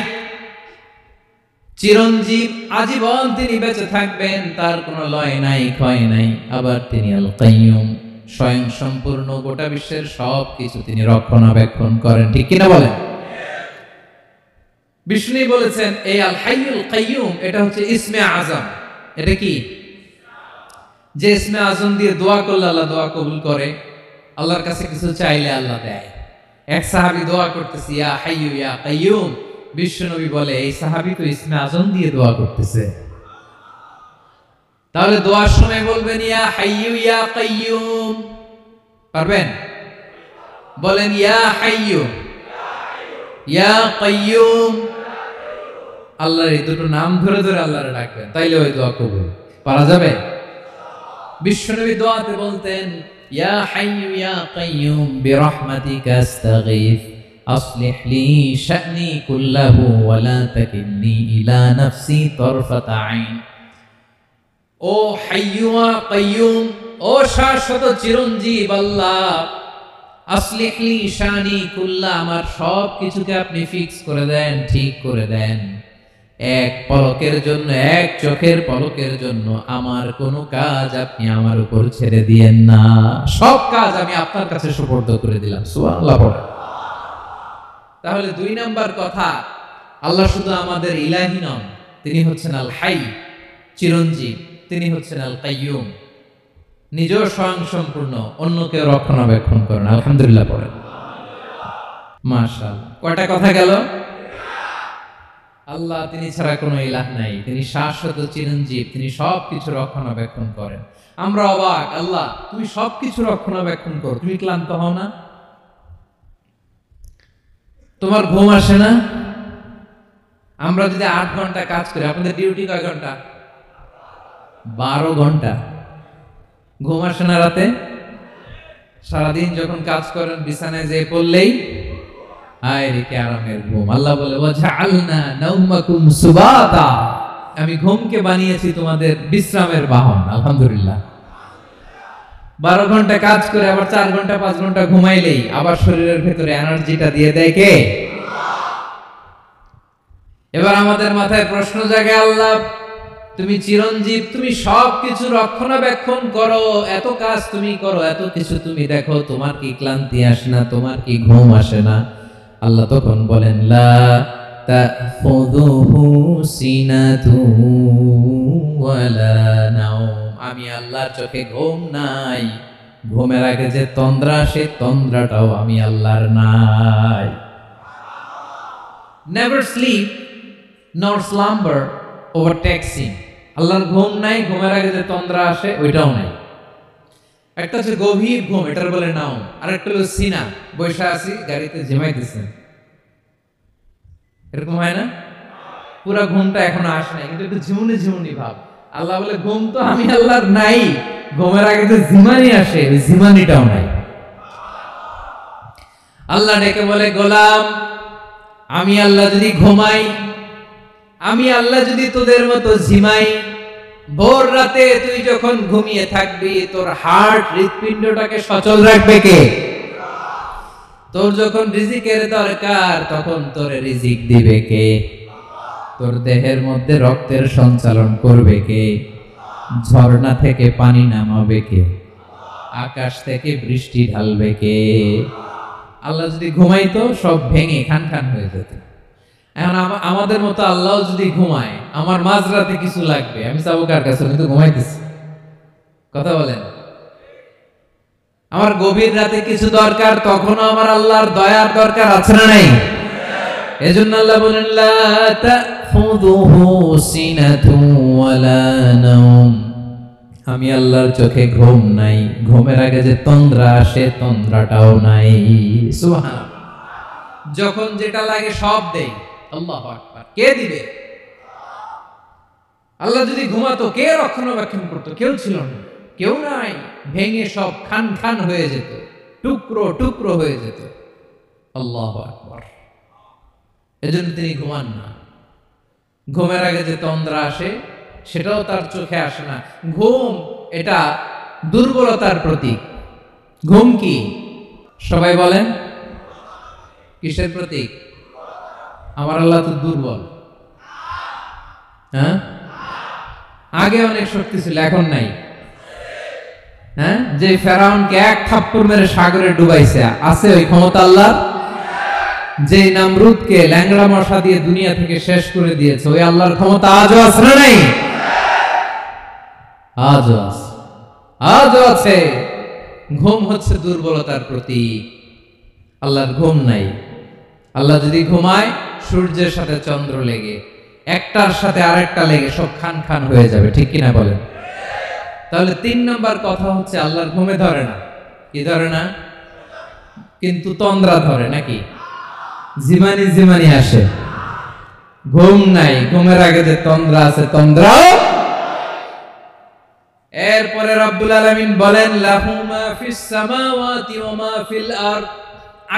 চিরঞ্জীব, আজীবন তিনি বেঁচে থাকবেন, তার কোনো লয় নাই, ক্ষয় নাই। আবার তিনি আল কাইয়ুম, স্বয়ং সম্পূর্ণ, গোটা বিশ্বের সব কিছু তিনি রক্ষণাবেক্ষণ করেন। ঠিক কিনা বলেন? বিষ্ণু বলেছেন এই আল হাইয়ুল কাইয়ুম এটা হচ্ছে ইসমে আজম। এটা কি? যে ইসমে আজম দিয়ে দোয়া করলে আল্লাহ দোয়া কবুল করে, আল্লাহর কাছে কিছু চাইলে আল্লাহ দেয়। এক সাহাবী দোয়া করতেছে ইয়া হাইয়ু ইয়া কাইয়ুম, বিশ্বনবী বলে এই সাহাবী তো ইসমে আজম দিয়ে দোয়া করতেছে। তাহলে দোয়ার সময় বলবেন ইয়া হাইয়ু ইয়া কাইয়ুম, পারবেন? বলেন ইয়া হাইয়্যু ইয়া কাইয়্যুম। আল্লাহর এই দুটো নাম ধরে ধরে আল্লাহরে ডাকবেন, তাইলে ওই দোয়া কবুল। পারা যাবে? বিশ্বনবী দোয়াতে বলতেন ইয়া হাইয়্যু ইয়া কাইয়্যুম বিরহমাতিকা আস্তাগীথ আসলিহ লি শা'নি কুল্লাহু ওয়া লা তাকিলনি ইলা নাফসি তারফাতা আইন। ও হাইয়্যু ওয়া কাইয়্যুম, ও শাশ্বত চিরঞ্জীব আল্লাহ, আসলিহ লি শা'নি কুল্লা, আমার সব কিছুকে আপনি ফিক্স করে দেন, ঠিক করে দেন। এক পলকের জন্য, এক চোখের পলকের জন্য আমার কোনো কাজ আপনি আমার উপর ছেড়ে দিয়েন না, সব কাজ আমি আপনার কাছে সুপর্দ করে দিলাম। সুবহানাল্লাহ পড়ে। তাহলে 2 নাম্বার কথা, আল্লাহ শুধু আমাদের ইলাহি নন, তিনি হচ্ছেন আল হাই, চিরঞ্জীব, তিনি হচ্ছেন আল কাইয়্যুম, নিজেও স্বয়ং সম্পূর্ণ, অন্যকে রক্ষণাবেক্ষণ করেন। আলহামদুলিল্লাহ পড়েন। মাশাআল্লাহ। কয়টা কথা গেল? আল্লাহ তিনি ছাড়া কোনো ইলাহ নাই, তিনি শাশ্বত চিরঞ্জীব, তিনি সবকিছু রক্ষণাবেক্ষণ করেন। আমরা অবাক, আল্লাহ তুমি সবকিছু রক্ষণাবেক্ষণ করো, তুমি ক্লান্ত হও না? তোমার ঘুম আসে না? আমরা যদি 8 ঘন্টা কাজ করি, আপনাদের ডিউটি কয় ঘন্টা? 12 ঘন্টা। ঘুম আসে না রাতে? সারাদিন যখন কাজ করেন বিছানায় যেয়ে পড়লেই হায় রে কি আরামের ঘুম। আল্লাহ বলে ওয়াজআলনা নাওমাকুম সুবাতা, আমি ঘুমকে বানিয়েছি তোমাদের বিশ্রামের বাহন। আলহামদুলিল্লাহ। 12 ঘন্টা কাজ করে আবার 4 ঘন্টা 5 ঘন্টা ঘুমাইলেই আবার শরীরের ভেতরে এনার্জিটা দিয়ে দেয় কে? এবার আমাদের মাথায় প্রশ্ন জাগে, আল্লাহ তুমি চিরঞ্জীব, তুমি সবকিছু রক্ষণাবেক্ষণ করো, এত কাজ তুমি করো, এত কিছু তুমি দেখো, তোমার কি ক্লান্তি আসে না? তোমার কি ঘুম আসে না? আল্লাহ তখন বলেন লা তাখুযুহু সিনাতু ওয়ালা নাওম, আমি আল্লাহর চোখে ঘুম নাই, ঘুমের আগে যে তন্দ্রা, সে তন্দ্রাটাও আমি আল্লাহর নাই। নেভার স্লিপ নর স্লাম্বার ওভারটেকস হিম। আল্লাহর ঘুম নাই, ঘুমের আগে যে তন্দ্রা আসে ওইটাও নাই। একটা হচ্ছে গভীর ঘুম, এটার বলে নাও, আর একটা হলো সিনা, বৈশা আছি গাড়িতে ঝিমাইতেছেন, এরকম হয় না? পুরা ঘুমটা এখনো আসে নাই, কিন্তু একটু ঝিমুনি ঝিমুনি ভাব। আল্লাহ বলে ঘুম তো আমি আল্লাহর নাই, ঘুমের আগে যে ঝিমানি আসে ওই ঝিমানিটাও নাই। আল্লাহ ডেকে বলে গোলাম, আমি আল্লাহ যদি ঘুমাই, আমি আল্লাহ যদি তোদের মতো ঝিমাই, ভোর রাতে তুই যখন ঘুমিয়ে থাকবি, তোর হার্ট হৃৎপিণ্ডটাকে সচল রাখবে কে? তোর যখন রিজিকের দরকার, তখন তোর রিজিক দিবে কে? তোর দেহের মধ্যে রক্তের সঞ্চালন করবে কে? ঝর্ণা থেকে পানি নামাবে কে? আকাশ থেকে বৃষ্টি ঢালবে কে? আল্লাহ যদি ঘুমাইতো সব ভেঙে খান খান হয়ে যেত। এখন আমাদের মতো আল্লাহ যদি ঘুমায়, আমার মাঝরাতে কিছু লাগবে, আমি যাবো কার কাছে? আমি তো ঘুমাইতেছি। কথা বলেন। আমার গভীর রাতে কিছু দরকার, তখনও আমার আল্লাহর দয়ার দরকার আছে না নাই? এজন্য আল্লাহ বলেন লা তাখুযুহু সিনাতু ওয়ালা নাওম, আমি আল্লাহর চোখে ঘুম নাই, ঘুমের আগে যে তন্দ্রা আসে তন্দ্রাটাও নাই। সুবহানাল্লাহ। যখন যেটা লাগে সব দেই। আল্লাহু আকবার। কে দিবে? আল্লাহ যদি ঘুমাতো, কে রক্ষণাবেক্ষণ করতো? কেউ ছিল না, কেউ নাই, ভেঙে সব খান খান হয়ে যেত, টুকরো টুকরো হয়ে যেত। আল্লাহু আকবার। এজন্য তিনি ঘুমান না। ঘুমের আগে যে তন্দ্রা আসে সেটাও তার চোখে আসে না। ঘুম এটা দুর্বলতার প্রতীক। ঘুম কি? সবাই বলেন কিসের প্রতীক? আমার আল্লাহ তো দুর্বল। হ্যাঁ, আগে অনেক শক্তি ছিল, এখন নাই। হ্যাঁ, যে ফেরাউনকে এক থাপ্পড় মেরে সাগরে ডুবাইছে, আছে ওই ক্ষমতা আল্লাহর? যে নামরুদকে ল্যাংড়া মশা দিয়ে দুনিয়া থেকে শেষ করে দিয়েছে, ওই আল্লাহর ক্ষমতা আজও আছে না নাই? আজও আছে, আজও আছে। ঘুম হচ্ছে দুর্বলতার প্রতীক। আল্লাহর ঘুম নাই। আল্লাহ যদি ঘুমায়, সূর্যের সাথে চন্দ্র লেগে, একটার সাথে আরেকটা লেগে সব খান খান হয়ে যাবে। ঠিক কিনা বলেন? তাহলে 3 নম্বর কথা হচ্ছে আল্লাহর ঘুমে ধরে না। কি ধরে না? কিন্তু তন্দ্রা ধরে নাকি? জিমানি জিমানি আসে, ঘুম নাই, ঘুমের আগে যে তন্দ্রা আছে তন্দ্রাও। এরপরে রব্বুল আলামিন বলেন লাহু মা ফিস সামাওয়াতি ওয়া মা ফিল আরদ,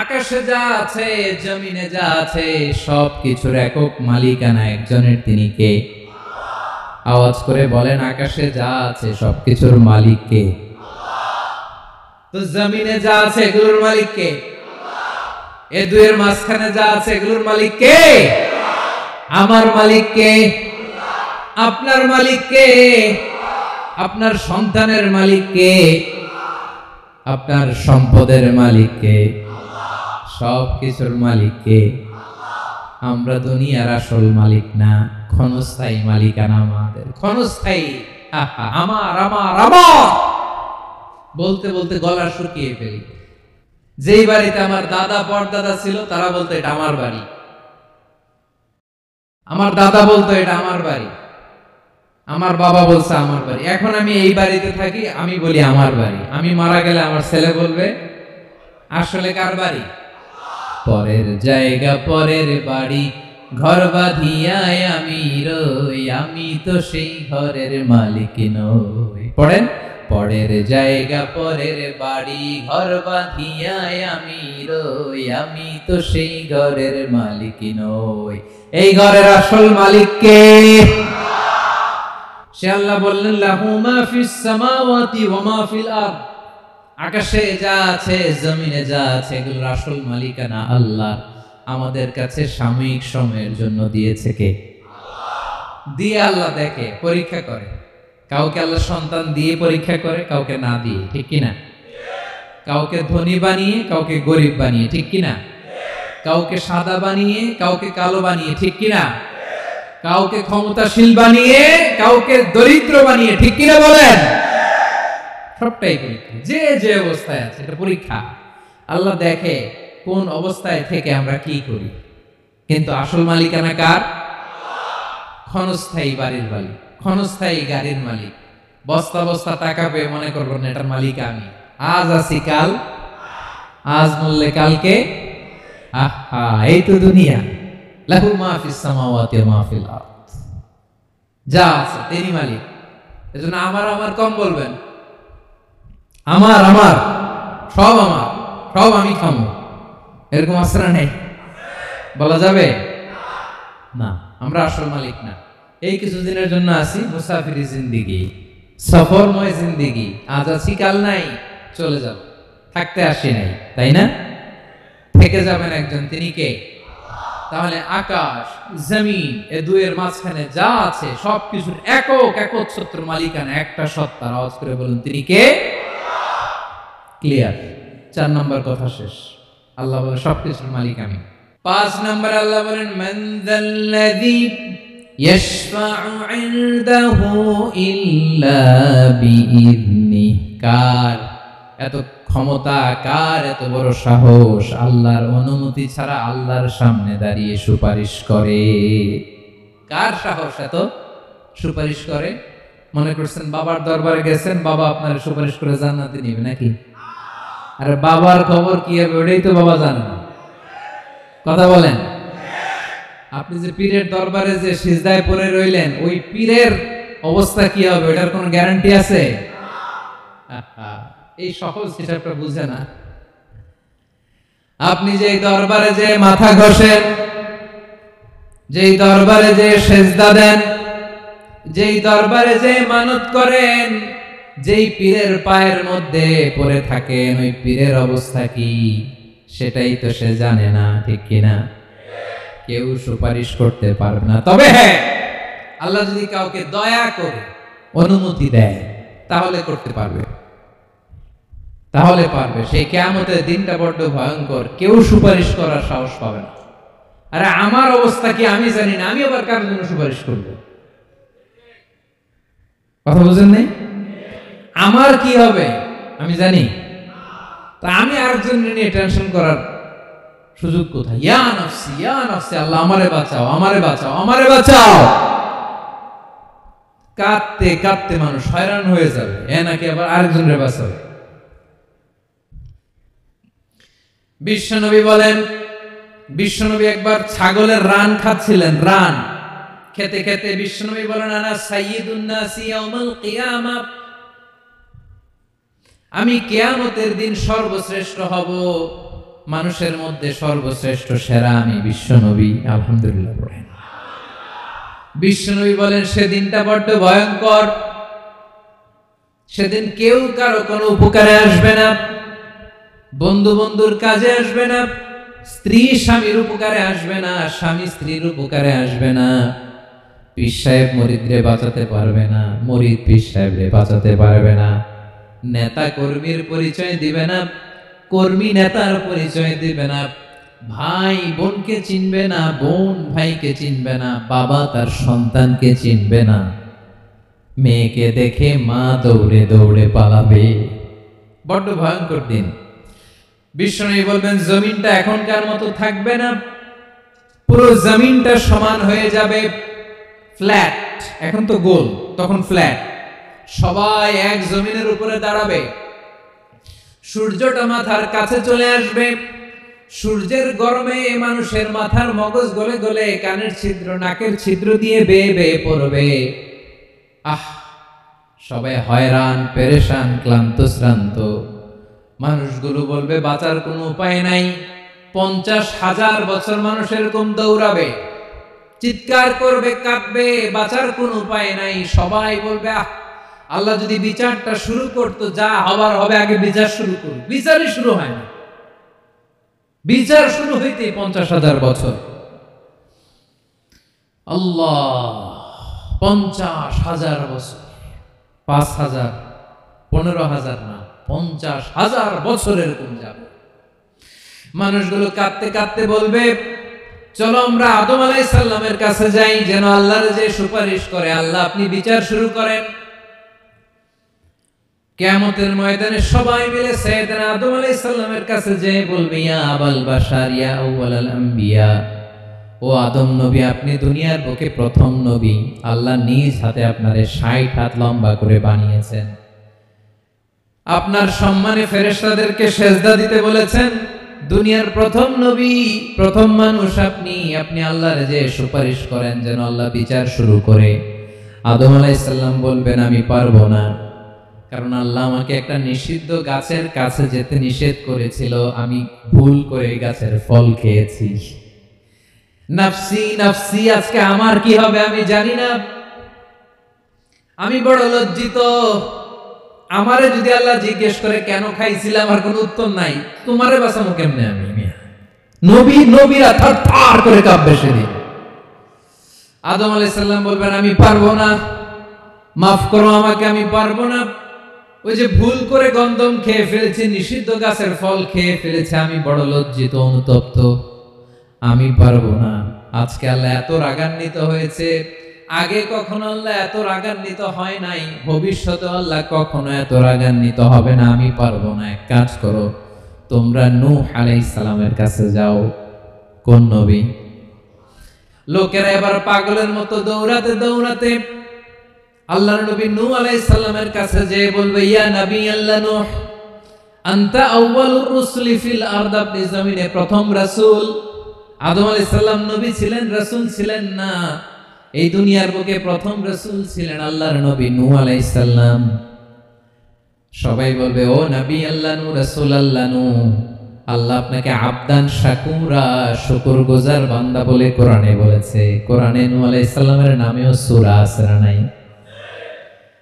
আকাশে যা আছে জমিনে যা আছে সবকিছুর একক মালিকানা একজনের, তিনি কে? আওয়াজ করে বলেন, আকাশে যা আছে সবকিছুর মালিক কে? তো জমিনে যা আছে এগুলোর মালিক কে? এ দুয়ের মাঝখানে যা আছে এগুলোর মালিক কে? আমার মালিক কে? আপনার মালিক কে? আপনার সন্তানের মালিক কে? আপনার সম্পদের মালিক কে? সব কিছুর মালিক কে? আমরা দুনিয়ার আসল মালিক না, ক্ষণস্থায়ী মালিকানা আমাদের, ক্ষণস্থায়ী। আমার আমার আমার বলতে বলতে গলা শুকিয়ে ফেলি। যেই বাড়িতে আমার দাদা পরদাদা ছিল তারা বলতো এটা আমার বাড়ি, আমার দাদা বলতো এটা আমার বাড়ি, আমার বাবা বলছে আমার বাড়ি। এখন আমি এই বাড়িতে থাকি, আমি বলি আমার বাড়ি। আমি মারা গেলে আমার ছেলে বলবে আসলে কার বাড়ি? পরের জায়গা পরের বাড়ি, ঘর বাঁধিয়ায় আমি রই, আমি তো সেই ঘরের মালিক নই। পড়েন, পরের জায়গা পরের বাড়ি, ঘর বাঁধিয়ায় আমি রই, আমি তো সেই ঘরের মালিক নই। এই ঘরের আসল মালিক কে? সে আল্লাহ বললেন লাহু মা ফিস সামাওয়াতি ওয়া মা ফিল আরদ, আকাশে যা আছে জমিনে যা আছে এগুলোর আসল মালিকানা আল্লাহ। আমাদের কাছে সাময়িক সময়ের জন্য দিয়েছে কে? দিয়ে আল্লাহ দেখে, পরীক্ষা করে। কাউকে আল্লাহ সন্তান দিয়ে পরীক্ষা করে, কাউকে না দিয়ে, ঠিক কিনা? কাউকে ধনী বানিয়ে কাউকে গরিব বানিয়ে, ঠিক কিনা? কাউকে সাদা বানিয়ে কাউকে কালো বানিয়ে, ঠিক কিনা? কাউকে ক্ষমতাশীল বানিয়ে কাউকে দরিদ্র বানিয়ে, ঠিক কিনা বলেন? সবটাই পরীক্ষা, যে যে অবস্থায় আছে এটা পরীক্ষা। আল্লাহ দেখে কোন অবস্থায় থেকে আমরা কি করি। কিন্তু আসল মালিকানা কার? ক্ষণস্থায়ী বাড়ির মালিক, ক্ষণস্থায়ী গাড়ির মালিক। বস্তা বস্তা টাকা পেয়ে মনে করবেন এটার মালিক আমি, আজ আছি কাল, আজ মরলে কালকে। আহা, এই তো দুনিয়া। লাহু মা ফিস সামাওয়াতি ওয়া মা ফিল আরদ, যা আছে তিনি মালিক। এজন্য আমার আমার কম বলবেন, আমার আমার সব আমার, সব আমি খামো, এরকম আশ্রয় নেই, বলা যাবে না। আমরা আসল মালিক না। এই কিছুদিনের জন্য আছি মুসাফিরি জিন্দিগি, সফরময় জিন্দিগি। আজ আছি কাল নাই, চলে যাব। থাকতে আসি নাই, তাই না? থেকে যাবেন একজন, তিনি কে? তাহলে আকাশ জমিন এ দুয়ের মাঝখানে যা আছে সবকিছুর একক একচ্ছত্র মালিকানা একটা সত্তার। আওয়াজ করে বলুন তিনি কে? ক্লিয়ার? 4 নম্বর কথা শেষ। আল্লাহ বলে সবকিছুর মালিক আমি। 5 নম্বর আল্লাহ বলেন মান যাল্লাযী ইয়াশফা'ু 'ইনদাহু ইল্লা বিইذনি, কার এত ক্ষমতা, কার এত বড় সাহস আল্লাহর অনুমতি ছাড়া আল্লাহর সামনে দাঁড়িয়ে সুপারিশ করে? কার সাহস এত সুপারিশ করে? মনে করছেন বাবার দরবারে গেছেন, বাবা আপনার সুপারিশ করে জান্নাতে নিবে নাকি? আর বাবার খবর কি হবে ওটাই তো বাবা জানে না। কথা বলেন। আপনি যে পীরের দরবারে যে সিজদায় পড়ে রইলেন, ওই পীরের অবস্থা কি হবে ওটার কোনো গ্যারান্টি আছে? এই সহজ হিসাবটা বুঝে না। আপনি যে দরবারে যে মাথা ঘষেন, যেই দরবারে যে সেজদা দেন, যেই দরবারে যে মানত করেন, যেই পীরের পায়ের মধ্যে পড়ে থাকেন, ওই পীরের অবস্থা কি সেটাই তো সে জানে না, ঠিক কিনা? কেউ সুপারিশ করতে পারবে না। তবে হ্যাঁ, আল্লাহ যদি কাউকে দয়া করে অনুমতি দেয় তাহলে করতে পারবে, তাহলে পারবে। সেই কিয়ামতের দিনটা বড্ড ভয়ঙ্কর, কেউ সুপারিশ করার সাহস পাবে না। আরে আমার অবস্থা কি আমি জানি না, আমি আবার কার জন্য সুপারিশ করব? কথা বুঝেন নাই? আমার কি হবে আমি জানি, তা আমি আরেকজন নিয়ে টেনশন করার সুযোগ কোথায়? ইয়া নাফসি ইয়া নাফসি, আল্লাহ আমারে বাঁচাও, আমারে বাঁচাও, আমারে বাঁচাও। কাঁদতে কাঁদতে মানুষ হয়রান হয়ে যাবে, এ নাকি আবার আরেকজনের বাঁচাবে। বিশ্বনবী বলেন, বিশ্বনবী একবার ছাগলের রান খাচ্ছিলেন, রান খেতে খেতে বিশ্বনবী বলেন, আনা সাইয়্যিদুন নাসি ইয়াউমাল কিয়ামা, আমি কিয়ামতের দিন সর্বশ্রেষ্ঠ হব, মানুষের মধ্যে সর্বশ্রেষ্ঠ সেরা আমি বিশ্বনবী। আলহামদুলিল্লাহ পড়েন। বিশ্বনবী বলেন, সেদিনটা বড্ড ভয়ঙ্কর, সেদিন কেউ কারো কোনো উপকারে আসবে না, বন্ধু বন্ধুর কাজে আসবে না, স্ত্রী স্বামীর উপকারে আসবে না, স্বামী স্ত্রীর উপকারে আসবে না, পীর সাহেব মুরিদরে বাঁচাতে পারবে না, মুরিদ পীর সাহেবরে বাঁচাতে পারবে না, নেতা কর্মীর পরিচয় দিবে না, কর্মী নেতার পরিচয় দিবে না, ভাই বোনকে চিনবে না, বোন ভাইকে চিনবে না, বাবা তার সন্তানকে চিনবে না, মেয়েকে দেখে মা দৌড়ে দৌড়ে পালাবে। বড্ড ভয়ঙ্কর দিন। বিশ্বনবী বলবেন, জমিনটা এখনকার মতো থাকবে না, পুরো জমিনটা সমান হয়ে যাবে, ফ্ল্যাট, এখন তো গোল, তখন ফ্ল্যাট, সবাই এক জমিনের উপরে দাঁড়াবে, সূর্যটা মাথার কাছে চলে আসবে, সূর্যের গরমে মানুষের মাথার মগজ গলে গলে কানের ছিদ্র নাকের ছিদ্র দিয়ে বেয়ে বেয়ে পড়বে। সবাই হয়রান, পেরেশান, ক্লান্ত শ্রান্ত। মানুষগুলো বলবে বাঁচার কোনো উপায় নাই। 50,000 বছর মানুষ এরকম দৌড়াবে, চিৎকার করবে, কাঁদবে, বাঁচার কোনো উপায় নাই। সবাই বলবে আল্লাহ যদি বিচারটা শুরু করতো, যা হবার হবে, আগে বিচার শুরু করুন। বিচারই শুরু হয় না, বিচার শুরু হইতে 50,000 বছর। আল্লাহ, 50,000 বছর, 5,000, 15,000 না, 50,000 বছর এরকম যাবে। মানুষগুলো কাঁদতে কাঁদতে বলবে, চলো আমরা আদম আলাইহিস সালামের কাছে যাই, যেন আল্লাহর যে সুপারিশ করে, আল্লাহ আপনি বিচার শুরু করেন। কিয়ামতের ময়দানে সবাই মিলে সাইয়েদনা আদম আলাইহিস সালামের কাছে যেয়ে বলবে, ইয়া আবাল বাশার, ইয়া আউয়ালাল আম্বিয়া, ও আদম নবী, আপনি দুনিয়ার বুকে প্রথম নবী, আল্লাহ নিজ হাতে আপনারে 60 হাত লম্বা করে বানিয়েছেন, আপনার সম্মানে ফেরেশতাদেরকে সেজদা দিতে বলেছেন, দুনিয়ার প্রথম নবী, প্রথম মানুষ আপনি, আপনি আল্লাহর যে সুপারিশ করেন যেন আল্লাহ বিচার শুরু করে। আদম আলাইহিস সালাম বলবেন, আমি পারবো না, কারণ আল্লাহ আমাকে একটা নিষিদ্ধ গাছের কাছে যেতে নিষেধ করেছিল, আমি ভুল করে গাছের ফল খেয়েছি। নাফসি নাফসি, আজকে আমার কি হবে আমি জানি না, আমি বড় লজ্জিত। আমারে যদি আল্লাহ জিজ্ঞেস করে কেন খাইছিলাম, আর কোনো উত্তর নাই, তোমারে বাঁচাবো কেমনে আমি? নবী, নবীরা থার করে কাঁপবে সেদিন। আদম আলাইহিস সালাম বলবেন, আমি পারবো না, মাফ করো আমাকে, আমি পারবো না, ওই যে ভুল করে গন্ধম খেয়ে ফেলেছি, নিষিদ্ধ গাছের ফল খেয়ে ফেলেছে, আমি বড় লজ্জিত, অনুতপ্ত, আমি পারবো না। আজকে আল্লাহ এত রাগান্বিত হয়েছে, আগে কখনো আল্লাহ এত রাগান্বিত হয় নাই, ভবিষ্যতে আল্লাহ কখনো এত রাগান্বিত হবে না, আমি পারবো না। এক কাজ করো, তোমরা নূহ আলাইহিস সালামের কাছে যাও। কোন নবী? লোকেরা এবার পাগলের মতো দৌড়াতে দৌড়াতে আল্লাহর নবী নূহ আলাইহিস সালামের কাছে যেয়ে বলবে, ইয়া নবী আল্লাহ নূহ, আনতা আউয়ালুর রুসুলি ফিল আরদ, আপনি জমিনে প্রথম রাসূল। আদম আলাইহিস সালাম নবী ছিলেন, রাসূল ছিলেন না, এই দুনিয়ার বুকে প্রথম রাসূল ছিলেন আল্লাহর নবী নূহ আলাইহিস সালাম। সবাই বলবে, ও নবী আল্লাহ নূহ, রাসূল আল্লাহ নূহ, আল্লাহ আপনাকে আবদান শাকুরা, শুকরগুজার বান্দা বলে কোরআনে বলেছে। কোরআনে নূহ আলাইহিস সালামের নামেও সূরা আছে না নাই?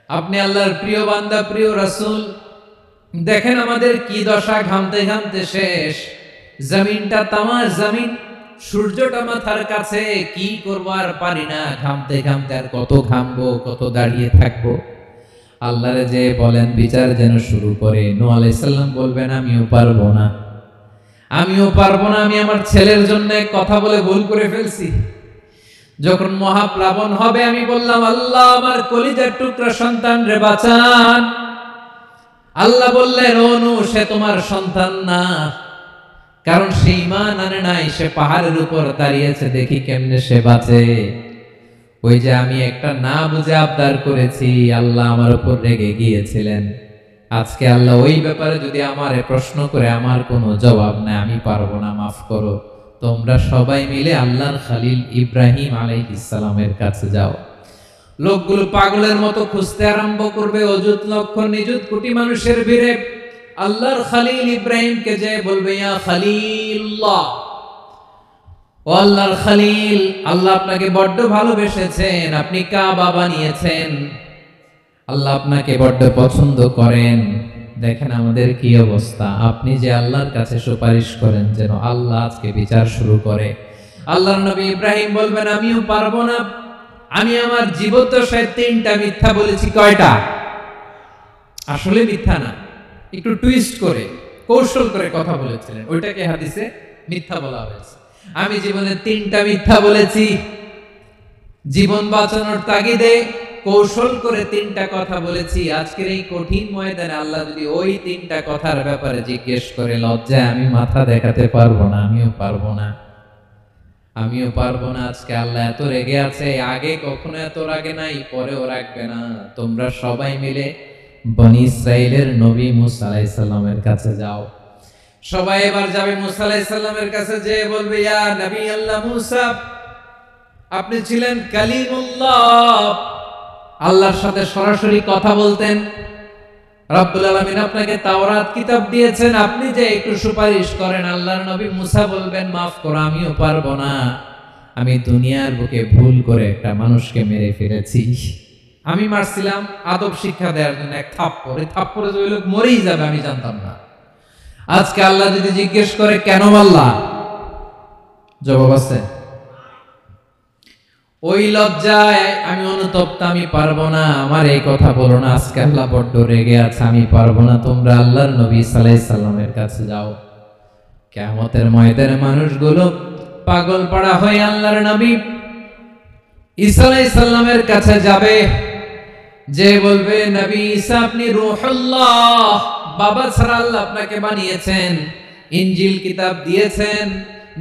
আপনি আল্লাহর প্রিয় বান্দা, প্রিয় রাসূল। দেখেন আমাদের কি দশা, ঘামতে ঘামতে শেষ, জমিনটা তামার জমিন, সূর্যটা মাথার কাছে, কি করবো আর পারি না, ঘামতে ঘামতে আর কত ঘামবো, কত দাঁড়িয়ে থাকবো। আল্লাহরে যে বলেন বিচার যেন শুরু করে। নূহ আলাইহিস সালাম বলবেন, আমিও পারবো না, আমিও পারবো না, আমি আমার ছেলের জন্য কথা বলে ভুল করে ফেলছি। যখন মহাপ্লাবন হবে, আমি বললাম, আল্লাহ আমার কলিজার টুকরা সন্তান রে বাঁচান। আল্লাহ বললেন, ও নূহ, সে তোমার সন্তান না, কারণ সে ঈমান আনে নাই, সে পাহাড়ের উপর দাঁড়িয়েছে, দেখি কেমনে সে বাঁচে। ওই যে আমি একটা না বুঝে আবদার করেছি, আল্লাহ আমার উপর রেগে গিয়েছিলেন, আজকে আল্লাহ ওই ব্যাপারে যদি আমারে প্রশ্ন করে আমার কোনো জবাব নাই, আমি পারবো না, মাফ করো। তোমরা সবাই মিলে আল্লাহর খলিল ইব্রাহিম আলাইহিস সালামের কাছে যাও। লোকগুলো পাগলের মতো খুঁজতে আরম্ভ করবে, অযুত লক্ষ নিযুত কোটি মানুষের ভিড়ে আল্লাহর খলিল ইব্রাহিমকে যে বলবে, ইয়া খলিলুল্লাহ, ও আল্লাহর খলিল, আল্লাহ আপনাকে বড্ড ভালোবেসেছেন, আপনি কাবা বানিয়েছেন, আল্লাহ আপনাকে বড্ড পছন্দ করেন। দেখেন আমাদের কি অবস্থা। আপনি যে আল্লাহর কাছে সুপারিশ করেন যেন আল্লাহ আজকে বিচার শুরু করে। আল্লাহর নবী ইব্রাহিম বলবেন, আমিও পারবো না, আমি আমার জীবদ্দশায় 3টা মিথ্যা বলেছি। কয়টা? আসলে মিথ্যা না, একটু টুইস্ট করে কৌশল করে কথা বলেছিলেন, ওইটাকে হাদিসে মিথ্যা বলা হয়েছে। আমি জীবনে 3টা মিথ্যা বলেছি, জীবন বাঁচানোর তাগিদে কৌশল করে 3টা কথা বলেছি। আজকের এই কঠিন ময়দানে আল্লাহ যদি ওই 3টা কথার ব্যাপারে জিজ্ঞেস করে, লজ্জায় আমি মাথা দেখাতে পারবো না, আমিও পারবো না, আমিও পারবো না। আজকে আল্লাহ এত রেগে আছে, আগে কখনো এত রাগে নাই, পরেও রাখবে না। তোমরা সবাই মিলে বনি ইসরাইলের নবী মুসা আলাইহিস সালামের কাছে যাও। সবাই এবার যাবে মুসা আলাইহিস সালামের কাছে, যে বলবে, ইয়া নবী আল্লাহ মুসা, আপনি ছিলেন কালিমুল্লাহ, আল্লাহর সাথে সরাসরি কথা বলতেন, রব্বুল আলামিন আপনাকে তাওরাত কিতাব দিয়েছেন, আপনি যে একটু সুপারিশ করেন। আল্লাহর নবী মুসা বলবেন, মাফ করো, আমিও পারবো না, আমি দুনিয়ার বুকে ভুল করে একটা মানুষকে মেরে ফেলেছি। আমি মারছিলাম আদব শিক্ষা দেওয়ার জন্য এক থাপ্পড়, এই থাপ্পড়ে যে ওই লোক মরেই যাবে আমি জানতাম না। আজকে আল্লাহ যদি জিজ্ঞেস করে কেন মারলা, জবাব আছে? ওই লজ্জায় আমি অনুতপ্ত, আমি পারবো না, আমার এই কথা বলো না। আজকে আল্লাহ বড্ড রেগে আছে, আমি পারবো না। তোমরা আল্লাহর নবী ঈসা আলাইহিস সালামের কাছে যাও। কিয়ামতের ময়দানে মানুষগুলো পাগল পাড়া হয়ে আল্লাহর নবী ঈসা আলাইহিস সালামের কাছে যাবে, যে বলবে, নবী ঈসা আপনি রূহুল্লাহ, বাবা ছাড়া আল্লাহ আপনাকে বানিয়েছেন, ইনজিল কিতাব দিয়েছেন,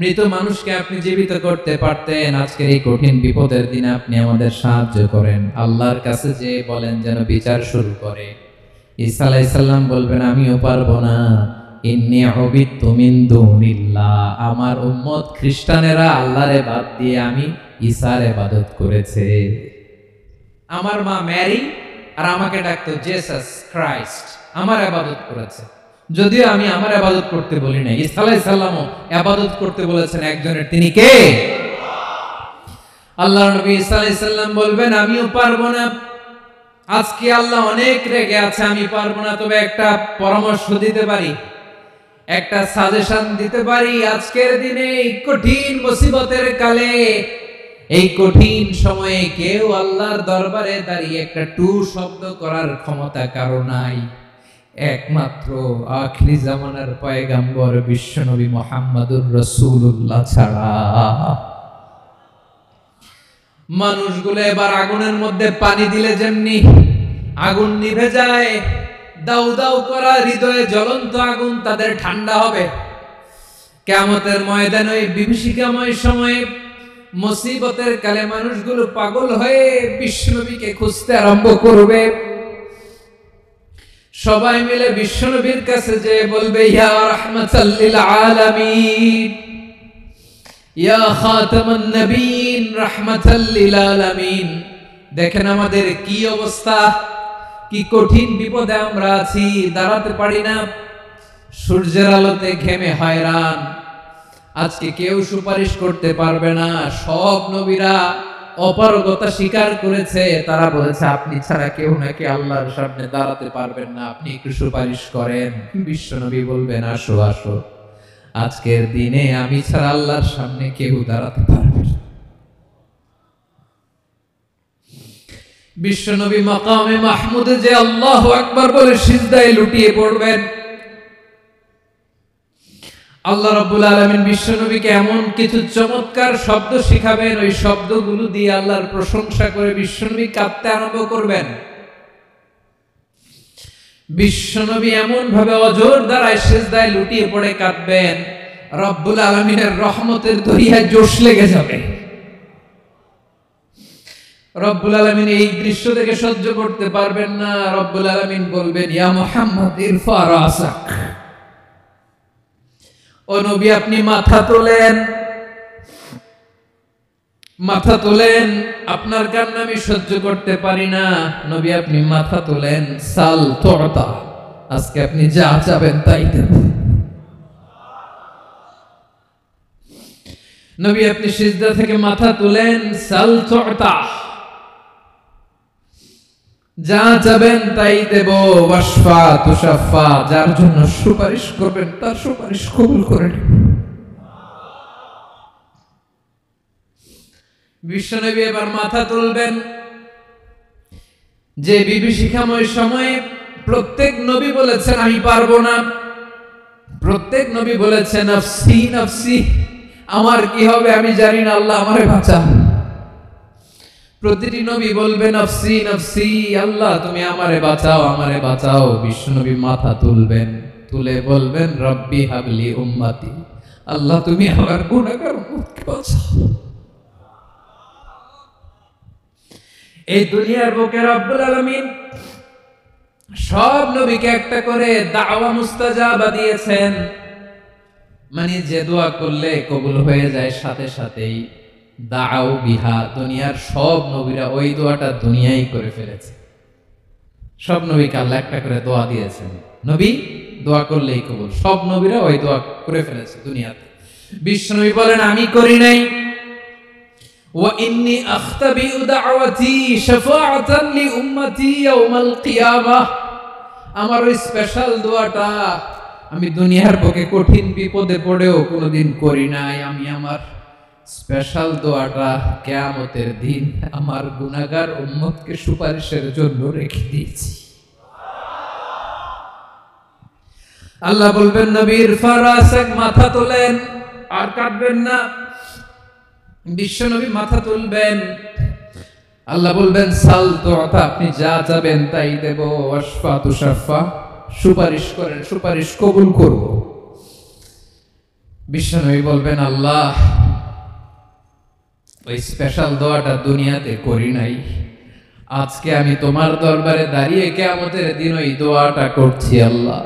মৃত মানুষকে আপনি জীবিত করতে পারতেন। আজকের এই কঠিন বিপদের দিনে আপনি আমাদের সাহায্য করেন। আল্লাহর কাছে যে বলেন যেন বিচার শুরু করে। ঈসা আলাইহিস সালাম বলবেন, আমিও পারবো না, ইন্নী উবিদতু মিন দুনিল্লাহ, আমার উম্মত খ্রিস্টানেরা আল্লাহরে বাদ দিয়ে আমি ঈসার ইবাদত করেছে। আমার মা ম্যারি আর আমাকে ডাকতো জেসাস ক্রাইস্ট, আমার ইবাদত করেছে। যদিও আমি আমার ইবাদত করতে বলি না, ঈসা আলাইহিস সালামও ইবাদত করতে বলেছেন একজনের, তিনি কে? আল্লাহর নবী ঈসা আলাইহিস সালাম বলবেন, আমিও পারবো না, আজকে আল্লাহ অনেক রেগে আছে, আমি পারবো না। তবে একটা পরামর্শ দিতে পারি, একটা সাজেশন দিতে পারি। আজকের দিনে এই কঠিন মুসিবতের কালে, এই কঠিন সময়ে কেউ আল্লাহর দরবারে দাঁড়িয়ে একটা টু শব্দ করার ক্ষমতা কারো নাই, একমাত্র আখিরি জামানার পয়গম্বর বিশ্বনবী মুহাম্মদুর রাসূলুল্লাহ ছাড়া। মানুষগুলো এবার আগুনের মধ্যে পানি দিলে যেমনি আগুন নিভে যায়, দাউ দাউ করা হৃদয়ে জ্বলন্ত আগুন তাদের ঠান্ডা হবে। কিয়ামতের ময়দানে ওই বিভীষিকাময় সময়ে মুসিবতের কালে মানুষগুলো পাগল হয়ে বিশ্বনবীকে খুঁজতে আরম্ভ করবে। সবাই মিলে বিশ্বনবীর কাছে যে বলবে, ইয়া রাহমাতাল লিল আলামিন, ইয়া খাতামান নবীন, রাহমাতাল লিল আলামিন। দেখেন আমাদের কি অবস্থা, কি কঠিন বিপদে আমরা আছি, দাঁড়াতে পারি না, সূর্যের আলোতে ঘেমে হয়রান। আজকে কেউ সুপারিশ করতে পারবে না। সব নবীরা অপারগতা স্বীকার করেছে, তারা বলেছে আপনি ছাড়া কেউ নাকি আল্লাহর সামনে দাঁড়াতে পারবেন না, আপনি একটু সুপারিশ করেন। বিশ্বনবী বলবেন, আসো আসো, আজকের দিনে আমি ছাড়া আল্লাহর সামনে কেউ দাঁড়াতে পারবে না। বিশ্বনবী মাকামে মাহমুদে যে আল্লাহু আকবার বলে সিজদায় লুটিয়ে পড়বেন। আল্লাহ রাব্বুল আলামিন বিশ্বনবীকে এমন কিছু চমৎকার শব্দ শিখাবেন, ওই শব্দগুলো দিয়ে আল্লাহর প্রশংসা করে বিশ্বনবী কাঁদতে আরম্ভ করবেন। বিশ্বনবী এমন ভাবে অজর দ্বারায় সিজদায় লুটিয়ে পড়ে কাঁদবেন, রব্বুল আলামিনের রহমতের দরিয়ায় জোশ লেগে যাবে। রব্বুল আলামিন এই দৃশ্য থেকে সহ্য করতে পারবেন না। রব্বুল আলামিন বলবেন, ইয়া মুহাম্মদ ইরফা রাসাক, ও নবী আপনি মাথা তোলেন, মাথা তোলেন, আপনার কান্না আমি সহ্য করতে পারি না। নবী আপনি মাথা তোলেন, সাল তুতা, আজকে আপনি যা চাবেন তাই দেব। নবী আপনি সিজদা থেকে মাথা তুলেন, সাল তুতা, যা চাবেন তাই দেব। ওয়াশফা তুশাফা, যার জন্য সুপারিশ করবেন তার সুপারিশ কবুল করে নেব। বিশ্বনবী এবার মাথা তুলবেন। যে বিভীষিকাময় সময়ে প্রত্যেক নবী বলেছেন আমি পারবো না, প্রত্যেক নবী বলেছেন নফসি নফসি, আমার কি হবে আমি জানি না, আল্লাহ আমারে বাঁচান। প্রতিটি নবী বলবে নফসি নফসি, আল্লাহ তুমি আমারে বাঁচাও, আমারে বাঁচাও। বিশ্বনবী মাথা তুলবেন, তুলে বলবেন রব্বি হাবলি উম্মতি, আল্লাহ তুমি আমার গুনাহগার উম্মতকে বাঁচাও। এই দুনিয়ার বুকে রব্বুল আলামিন সব নবীকে একটা করে দাওয়া মুস্তাজাবা দিয়েছেন, মানে যে দোয়া করলে কবুল হয়ে যায় সাথে সাথেই। দাও বিহা, দুনিয়ার সব নবীরা ওই দোয়াটা দুনিয়ায় করে ফেলেছে। সব নবীকে আল্লাহ একটা করে দোয়া দিয়েছেন, নবী দোয়া করলেই কবুল। সব নবীরা ওই দোয়া করে ফেলেছে দুনিয়াতে। বিশ্বনবী বলেন আমি করি নাই। وإني أختبئ دعوتي شفاعة لأمتي يوم القيامة, আমার ওই স্পেশাল দোয়াটা আমি দুনিয়ার বুকে কঠিন বিপদে পড়েও কোনোদিন করি নাই। আমি আমার স্পেশাল দোয়াটা কিয়ামতের দিন আমার গুনাহগার উম্মতকে সুপারিশের জন্য রেখে দিয়েছি। আল্লাহ বলবেন নবীর ফারাসাক, মাথা তোলেন, আর কাটবেন না। বিশ্বনবী মাথা তুলবেন, আল্লাহ বলবেন সাল তুতা, আপনি যা চাবেন তাই দেব। ওয়াশফা তুশাফা, সুপারিশ করেন, সুপারিশ কবুল করব। বিশ্বনবী বলবেন আল্লাহ ওই স্পেশাল দোয়াটা দুনিয়াতে করি নাই, আজকে আমি তোমার দরবারে দাঁড়িয়ে কিয়ামতের দিন ওই দোয়াটা করছি। আল্লাহ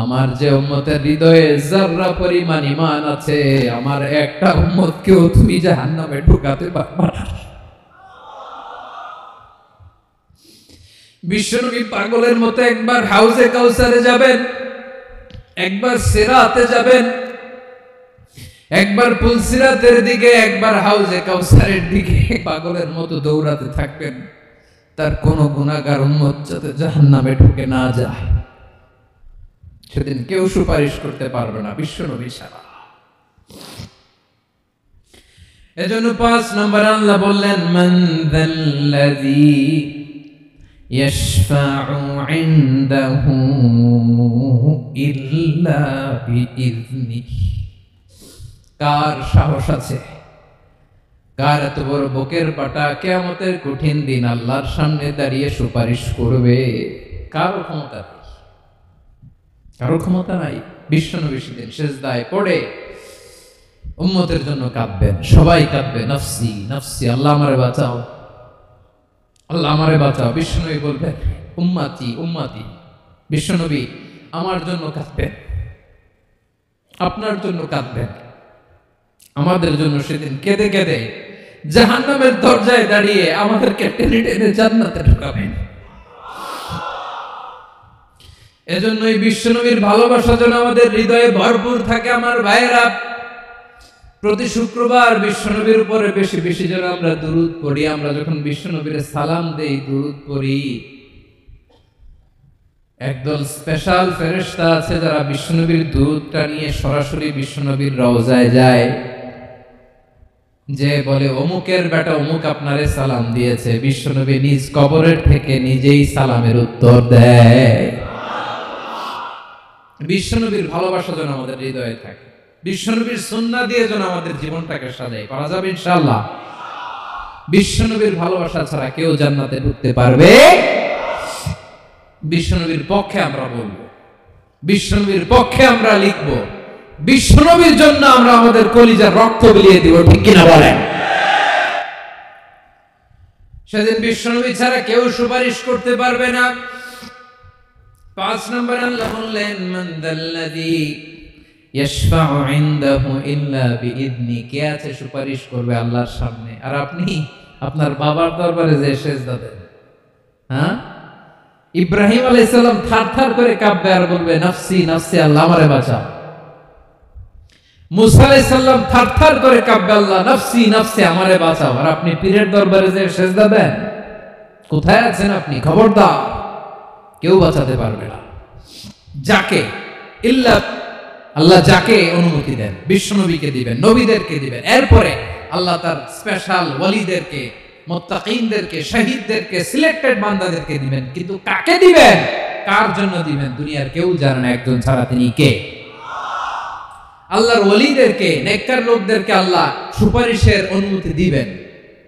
আমার যে উম্মতের হৃদয়ে যাররা পরিমাণ ঈমান আছে, আমার একটা উম্মতকেও তুমি জাহান্নামে ঢুকাতে পারবে না। বিশ্বনবী পাগলের মতো একবার হাউজে কাউসারে যাবেন, একবার সিরাতে যাবেন, একবার পুলসিরাতের দিকে, একবার হাউজে কাউসারের দিকে পাগলের মতো দৌড়াতে থাকবেন। তার কোন গুনাহগার উম্মত যাতে জাহান্নামে ঢুকে না যায়, সেদিন কেউ সুপারিশ করতে পারবে না বিশ্বনবী ছাড়া। এজন্য 5 নম্বর আল্লাহ বললেন মান যাল্লাযী ইয়াশফাউ ইনদাহু ইল্লা বিইযনিহি, কার সাহস আছে, কার এত বড় বুকের পাটা কিয়ামতের কঠিন দিন আল্লাহর সামনে দাঁড়িয়ে সুপারিশ করবে? কারো ক্ষমতা নেই, কারো ক্ষমতা নাই। বিশ্বনবী সেদিন সিজদায় পড়ে উম্মতের জন্য কাঁদবেন, সবাই কাঁদবে নফসি নফসি, আল্লাহ আমারে বাঁচাও, আল্লাহ আমারে বাঁচাও। বিশ্বনবী বলবেন উম্মতি উম্মতি। বিশ্বনবী আমার জন্য কাঁদবেন, আপনার জন্য কাঁদবেন, আমাদের জন্য সেদিন কেঁদে কেঁদে জাহান্নামের দরজায় দাঁড়িয়ে আমাদেরকে টেনে টেনে জান্নাতে ঢুকাবেন। এজন্যই বিশ্বনবীর ভালোবাসা যেন আমাদের হৃদয়ে ভরপুর থাকে। আমার ভাইয়েরা, প্রতি শুক্রবার বিশ্বনবীর উপরে বেশি বেশি যেন আমরা দুরূদ পড়ি। আমরা যখন বিশ্বনবীর সালাম দেই, দুরূদ পড়ি, একদল স্পেশাল ফেরেশতা আছে যারা বিশ্বনবীর দুরূদটা নিয়ে সরাসরি বিশ্বনবীর রওজায় যায়, যে বলে অমুকের বেটা অমুক আপনারে সালাম দিয়েছে। বিশ্বনবী নিজ কবরের থেকে নিজেই সালামের উত্তর দেয়। বিশ্বনবীর ভালোবাসা যেন আমাদের হৃদয়ে থাকে, বিশ্বনবীর সুন্নাহ দিয়ে যেন আমাদের জীবনটাকে সাজাই। পারা যাবে ইনশাআল্লাহ। বিশ্বনবীর ভালোবাসা ছাড়া কেউ জান্নাতে ঢুকতে পারবে? বিশ্বনবীর পক্ষে আমরা বলবো, বিশ্বনবীর পক্ষে আমরা লিখবো, বিশ্বনবীর জন্য আমরা আমাদের কলিজার রক্ত বিলিয়ে দিব, ঠিক কিনা বলেন? সেদিন বিশ্বনবী ছাড়া কেউ সুপারিশ করতে পারবে না। 5 নম্বর আল্লাহ বললেন, মান দাল্লাযী ইয়াশফাউ ইনদাহু ইল্লা বিইذনি, কে আছে সুপারিশ করবে আল্লাহর সামনে আর আপনি আপনার বাবার দরবারে যে সেজদা দেন? হ্যাঁ, ইব্রাহিম আলাইহিস সালাম থারথার করে কাঁপবে আর বলবে নাফসি নাফসি, আল্লাহ আমারে বাঁচাও। মুসা আলাইহিস সালাম থারথার করে কাঁপবে, আল্লাহ নাফসি নাফসি, আমারে বাঁচাও। আর আপনি পীরের দরবারে যে সেজদা দেন? কোথায় আছেন আপনি? খবরদার, কেউ বাঁচাতে পারবে না। যাকে ইল্লা আল্লাহ যাকে অনুমতি দেন, বিশ্বনবীকে দিবেন, নবীদেরকে দিবেন, এরপরে আল্লাহ তার স্পেশাল ওয়ালিদেরকে, মুত্তাকিনদেরকে, শহীদদেরকে, সিলেক্টেড বান্দাদেরকে দিবেন। কিন্তু কাকে দিবেন, কার জন্য দিবেন, দুনিয়ার কেউ জানে না একজন ছাড়া, তিনি কে? আল্লাহর ওয়ালিদেরকে, নেককার লোকদেরকে আল্লাহ সুপারিশের অনুমতি দিবেন।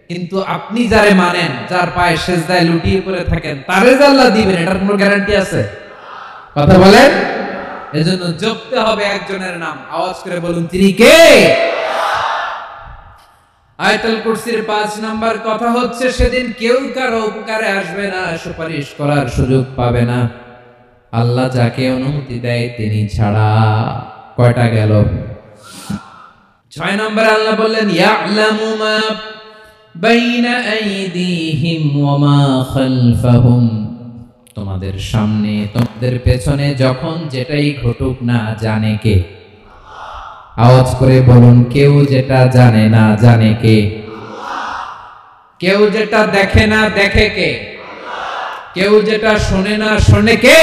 কিন্তু আপনি যারে মানেন, যার পায়ে সেজদায় লুটিয়ে পড়ে থাকেন, তারে যে আল্লাহ দিবেন, এটার কোনো গ্যারান্টি আছে? কথা বলেন। এজন্য জপতে হবে একজনের নাম, আওয়াজ করে বলুন, তিনি কে? আয়াতুল কুরসির 5 নাম্বার কথা হচ্ছে, সেদিন কেউ কারো উপকারে আসবে না, সুপারিশ করার সুযোগ পাবে না, আল্লাহ যাকে অনুমতি দেয় তিনি ছাড়া। কয়টা গেল? 6 নাম্বার আল্লাহ বললেন, ইয়ালামু মা বাইনা আইদিহিম ওয়া মা খালফাহুম, তোমাদের সামনে তোমাদের পেছনে যখন যেটাই ঘটুক না জানে কে? আওয়াজ করে বলুন, কেউ যেটা জানে না জানে কে? কেউ যেটা দেখে না দেখে কে? কেউ যেটা শোনে না শোনে কে?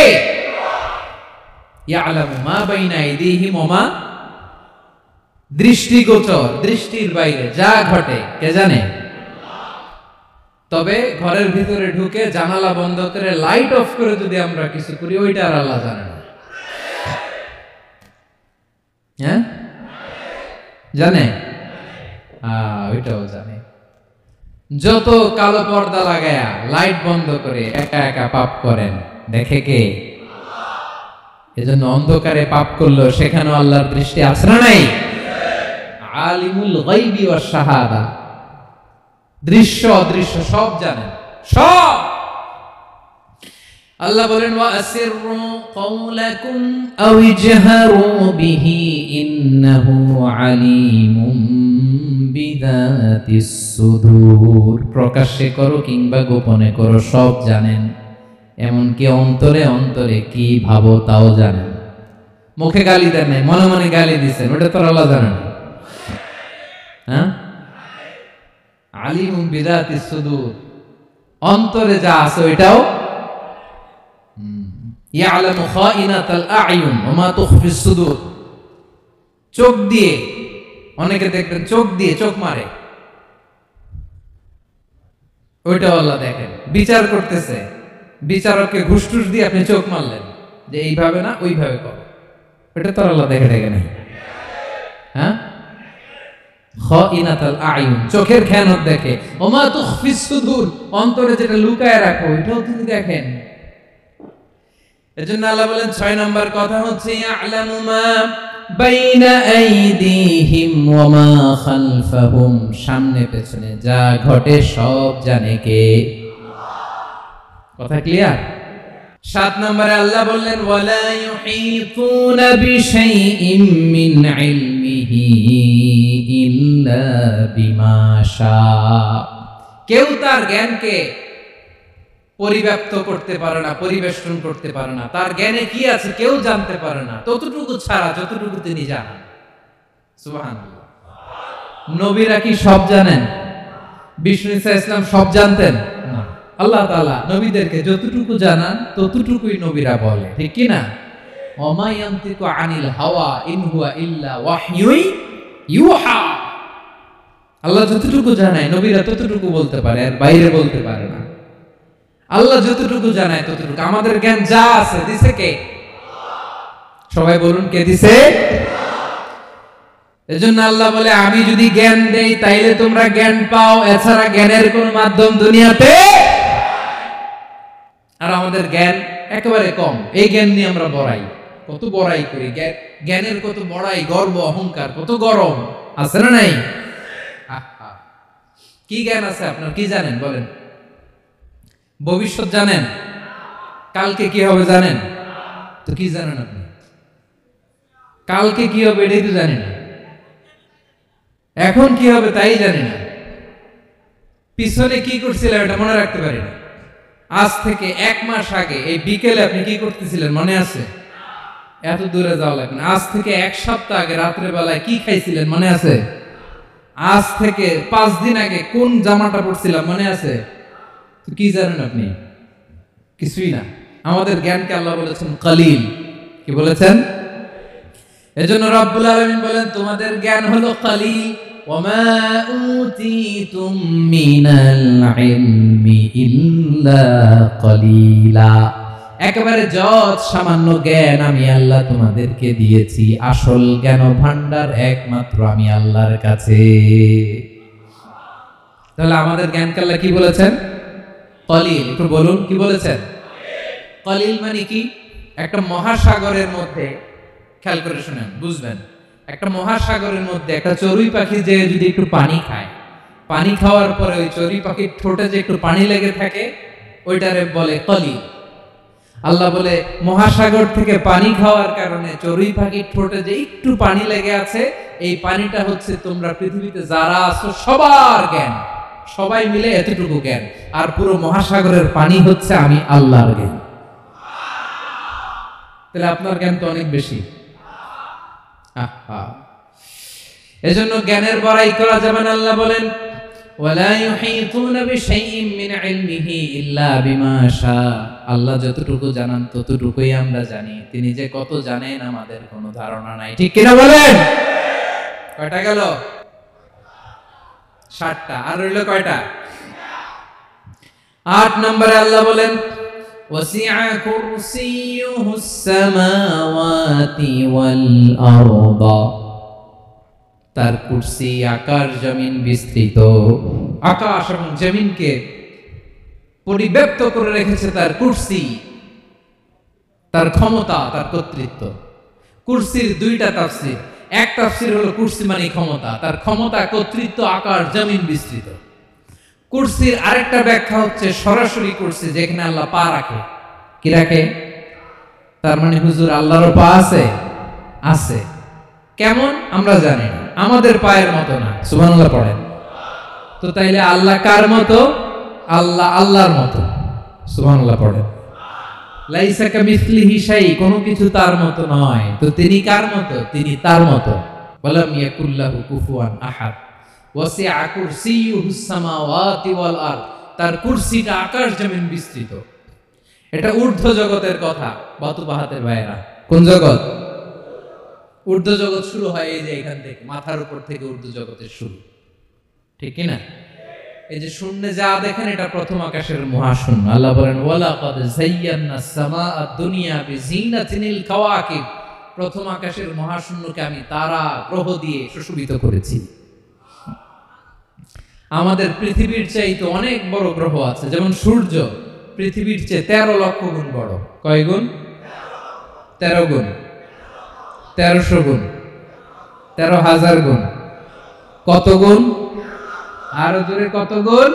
ইয়ালামু মা বাইনা আইদিহিম ওয়া মা, দৃষ্টিগোচর, দৃষ্টির বাইরে যা ঘটে কে জানে? তবে ঘরের ভিতরে ঢুকে জানালা বন্ধ করে লাইট অফ করে যদি আমরা কিছু করি, ওইটা আর আল্লাহ জানে না। হ্যাঁ, জানে? ওইটাও জানে। যত কালো পর্দা লাগায়া লাইট বন্ধ করে একা একা পাপ করেন, দেখে কে? এজন্য অন্ধকারে পাপ করলো সেখানেও আল্লাহর দৃষ্টি আছে না নাই? আলিমুল গায়বি ওয়াশ শাহাদা, দৃশ্য অদৃশ্য সব জানেন, সব। আল্লাহ বলেন, ওয়া আসিররু কাওলাকুম আও ইজহারু বিহি ইন্নাহু আলিমুম বিযাতিস সুদূর, প্রকাশ্যে করো কিংবা গোপনে করো সব জানেন, এমনকি অন্তরে অন্তরে কি ভাবো তাও জানেন। মুখে গালি দেন নাই, মনে মনে গালি দিছেন, ওটা তো আল্লাহ জানেন। হ্যাঁ, আলিমুম বিযাতিস সুদূর, অন্তরে যা আছে ওইটাও। ইয়ালামু খাইনাতাল আ'য়ুন ওয়া মা তুখফিস সুদূর, চোখ দিয়ে, অনেকে দেখবেন চোখ দিয়ে চোখ মারে, ওইটাও আল্লাহ দেখেন। বিচার করতেছে, বিচারককে ঘুষ টুস দিয়ে আপনি চোখ মারলেন যে এইভাবে না ওইভাবে করো, ওইটা তো আল্লাহ দেখে দেখে নেই। হ্যাঁ, খাইনাতাল আ'য়ুন, চোখের খেয়ানত দেখে, ওয়া মা তুখফিস সুদূর, অন্তরে যেটা লুকায় রাখো ওইটাও তিনি দেখেন। এজন্য আল্লাহ বলেন 6 নাম্বার কথা হচ্ছে, ইয়ালামু মা বাইনা আইদিহিম ওয়া মা খালফাহুম, সামনে পেছনে যা ঘটে সব জানে কে? কথা ক্লিয়ার? 7 নম্বরে আল্লাহ বললেন, ওয়ালা ইউহিতুনা বিশাইইম মিন ইলমিহি ইল্লা বিমা শা, কেউ তার জ্ঞানকে পরিব্যাপ্ত করতে পারে না, পরিবেষ্টন করতে পারে না, তার জ্ঞানে কি আছে কেউ জানতে পারে না ততটুকু ছাড়া যতটুকু তিনি জানেন। সুবহানাল্লাহ। নবীরা কি সব জানেন? বিষ্ণু ঈসা ইসলাম সব জানতেন না। আল্লাহ তাআলা নবীদেরকে যতটুকু জানান ততটুকুই নবীরা বলে, ঠিক কি না? ওমা ইয়ানতিকু আনিল হাওয়া ইন হুয়া ইল্লা ওয়াহয়ুন ইউহা, আল্লাহ যতটুকু জানায় নবীরা ততটুকু বলতে পারে, আর বাইরে বলতে পারে না। আল্লাহ যতটুকু জানায় ততটুকু, আমাদের জ্ঞান যা আছে দিছে কে? সবাই বলুন, কে দিছে? এজন্য আল্লাহ বলে, আমি যদি জ্ঞান দেই তাইলে তোমরা জ্ঞান পাও, এছাড়া জ্ঞানের কোন মাধ্যম দুনিয়াতে। আর আমাদের জ্ঞান একেবারে কম, এই জ্ঞান নিয়ে আমরা বড়াই, কত বড়াই করি, জ্ঞানের কত বড়াই, গর্ব অহংকার, কত গরম আছে না নাই? কি জ্ঞান আছে আপনার, কি জানেন বলেন? ভবিষ্যৎ জানেন? কালকে কি হবে জানেন? তো কি জানেন আপনি? কালকে কি হবে এটাই তো জানি না, এখন কি হবে তাই জানি না, পিছনে কি করছিলাম এটা মনে রাখতে পারি না। আজ থেকে 1 মাস আগে এই বিকেলে আপনি কি করতেছিলেন মনে আছে? এত দূরে যাওয়া লাগবে না। আজ থেকে 1 সপ্তাহ আগে রাত্রে বেলায় কি খাইছিলেন মনে আছে? আজ থেকে 5 দিন আগে কোন জামাটা পরছিলাম মনে আছে? তো কি জানেন আপনি? কিছুই না। আমাদের জ্ঞানকে আল্লাহ বলেছেন কলিল। কি বলেছেন? এজন্য রব্বুল আলামিন বলেন তোমাদের জ্ঞান হলো কলিল। ওয়ামা উতিতুম মিনাল ইলমি ইল্লা কলিলা। একেবারে যত সামান্য জ্ঞান আমি আল্লাহ তোমাদেরকে দিয়েছি, আসল জ্ঞান ভান্ডার একমাত্র আমি আল্লাহর কাছে। তাহলে আমাদের জ্ঞানকে আল্লাহ কি বলেছেন? কলিল। একটু বলুন কি বলেছেন? কলিল মানে কি? একটা মহাসাগরের মধ্যে, খেয়াল করে শুনেন বুঝবেন, একটা মহাসাগরের মধ্যে একটা চড়ুই পাখি যে যদি একটু পানি খায়, পানি খাওয়ার পরে ওই চড়ুই পাখির ঠোঁটে যে একটু পানি লেগে থাকে ওইটারে বলে কলিল। আল্লাহ বলে মহাসাগর থেকে পানি খাওয়ার কারণে চড়ুই পাখির ঠোঁটে যে একটু পানি লেগে আছে, এই পানিটা হচ্ছে তোমরা পৃথিবীতে যারা আছো সবার জ্ঞান, সবাই মিলে এতটুকু জ্ঞান, আর পুরো মহাসাগরের পানি হচ্ছে আমি আল্লাহর জ্ঞান। তাহলে আপনার জ্ঞান তো অনেক বেশি। এজন্য জ্ঞানের বড়াই করা যাবে না। আল্লাহ বলেন ওয়ালা ইউহিতুনা বিশাইইন মিন ইলমিহি ইল্লা বিমা শা। আল্লাহ যতটুকু জানান ততটুকুই আমরা জানি, তিনি যে কত জানেন আমাদের কোনো ধারণা নাই। ঠিক কিনা বলেন? কয়টা গেল? 7টা। আর রইল কয়টা? 8 নম্বরে আল্লাহ বলেন ওয়াসিআ কুরসিয়ুহুস সামাওয়াতি ওয়াল আরদা। তার কুরসি আকাশ জমিন বিস্তৃত। আকাশ এবং জমিনকে পরিব্যাপ্ত করে রেখেছে তার কুরসি, তার ক্ষমতা, তার কর্তৃত্ব। কুরসির 2টা তাফসীর। এক তাফসীর হলো কুরসি মানে ক্ষমতা, তার ক্ষমতা কর্তৃত্ব আকাশ জমিন বিস্তৃত। কুরসির আরেকটা ব্যাখ্যা হচ্ছে সরাসরি কুরসি, যেখানে আল্লাহ পা রাখে। কি রাখে? তার মানে হুজুর আল্লাহর পা আছে? আছে। কেমন আমরা জানি না, আমাদের পায়ের মতো না। সুবহানাল্লাহ পড়েন তো। তাইলে আল্লাহ কার মতো? আল্লাহ আল্লাহর মতো। সুবহানাল্লাহ পড়েন। লাইসা কামিসলিহি শাই, কোনো কিছু তার মতো নয়। তো তিনি কার মতো? তিনি তার মতো। ওয়ালাম ইয়াকুল্লাহু কুফুয়ান আহাদ। ওয়াসিআ কুরসিয়ুহুস সামাওয়াতি ওয়াল আরদ। তার কুরসিটা আকাশ জমিন বিস্তৃত। এটা ঊর্ধ্ব জগতের কথা। বাতুবাহাতের ভাইরা, কোন জগৎ? ঊর্ধ্ব জগৎ শুরু হয় এই যে এখান থেকে, মাথার উপর থেকে ঊর্ধ্ব জগতের শুরু। ঠিক কি না? এই যে শূন্যে যা দেখেন এটা প্রথম আকাশের মহাশূন্য। আল্লাহ বলেন ওয়ালাকাদ যায়্যানাস সামাআদ দুনিয়া বিজিনাতিল কাওয়াকিব। প্রথম আকাশের মহাশূন্যকে আমি তারা গ্রহ দিয়ে সুশোভিত করেছি। আমাদের পৃথিবীর চাইতে অনেক বড় গ্রহ আছে, যেমন সূর্য পৃথিবীর চেয়ে 13 লক্ষ গুণ বড়। কয় গুণ? 13 গুণ। 1300 গুণ। 13,000 গুণ। কত গুণ? আরো জোরে কত গুণ?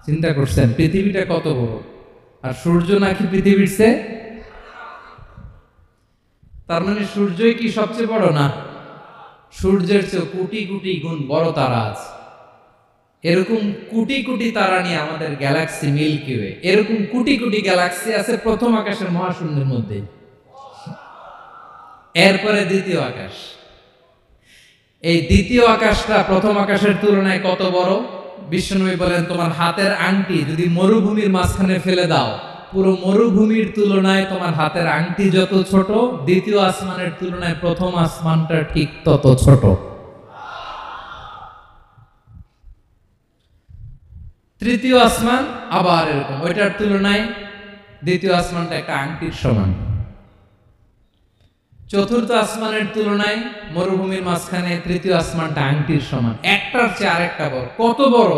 চিন্তা করছেন পৃথিবীটা কত বড়, আর সূর্য নাকি পৃথিবীর চেয়ে? তার মানে সূর্যই কি সবচেয়ে বড়? না, সূর্যের চেয়ে কোটি কোটি গুণ বড় তারা আছে। এরকম কোটি কোটি তারা নিয়ে আমাদের গ্যালাক্সি মিল্কি ওয়ে। এরকম কোটি কোটি গ্যালাক্সি আছে প্রথম আকাশের মহাশূন্যের মধ্যে। এরপরে দ্বিতীয় আকাশ। এই দ্বিতীয় আকাশটা প্রথম আকাশের তুলনায় কত বড়? বিশ্বনবী বলেন তোমার হাতের আংটি যদি মরুভূমির মাঝখানে ফেলে দাও, পুরো মরুভূমির তুলনায় তোমার হাতের আংটি যত ছোট, দ্বিতীয় আসমানের তুলনায় প্রথম আসমানটা ঠিক তত ছোট। তৃতীয় আসমান আবার এরকম, ওইটার তুলনায় দ্বিতীয় আসমানটা একটা আংটির সমান। চতুর্থ আসমানের তুলনায় মরুভূমির মাঝখানে তৃতীয় আসমানটা আংটির সমান। একটার চেয়ে আরেকটা বড়। কত বড়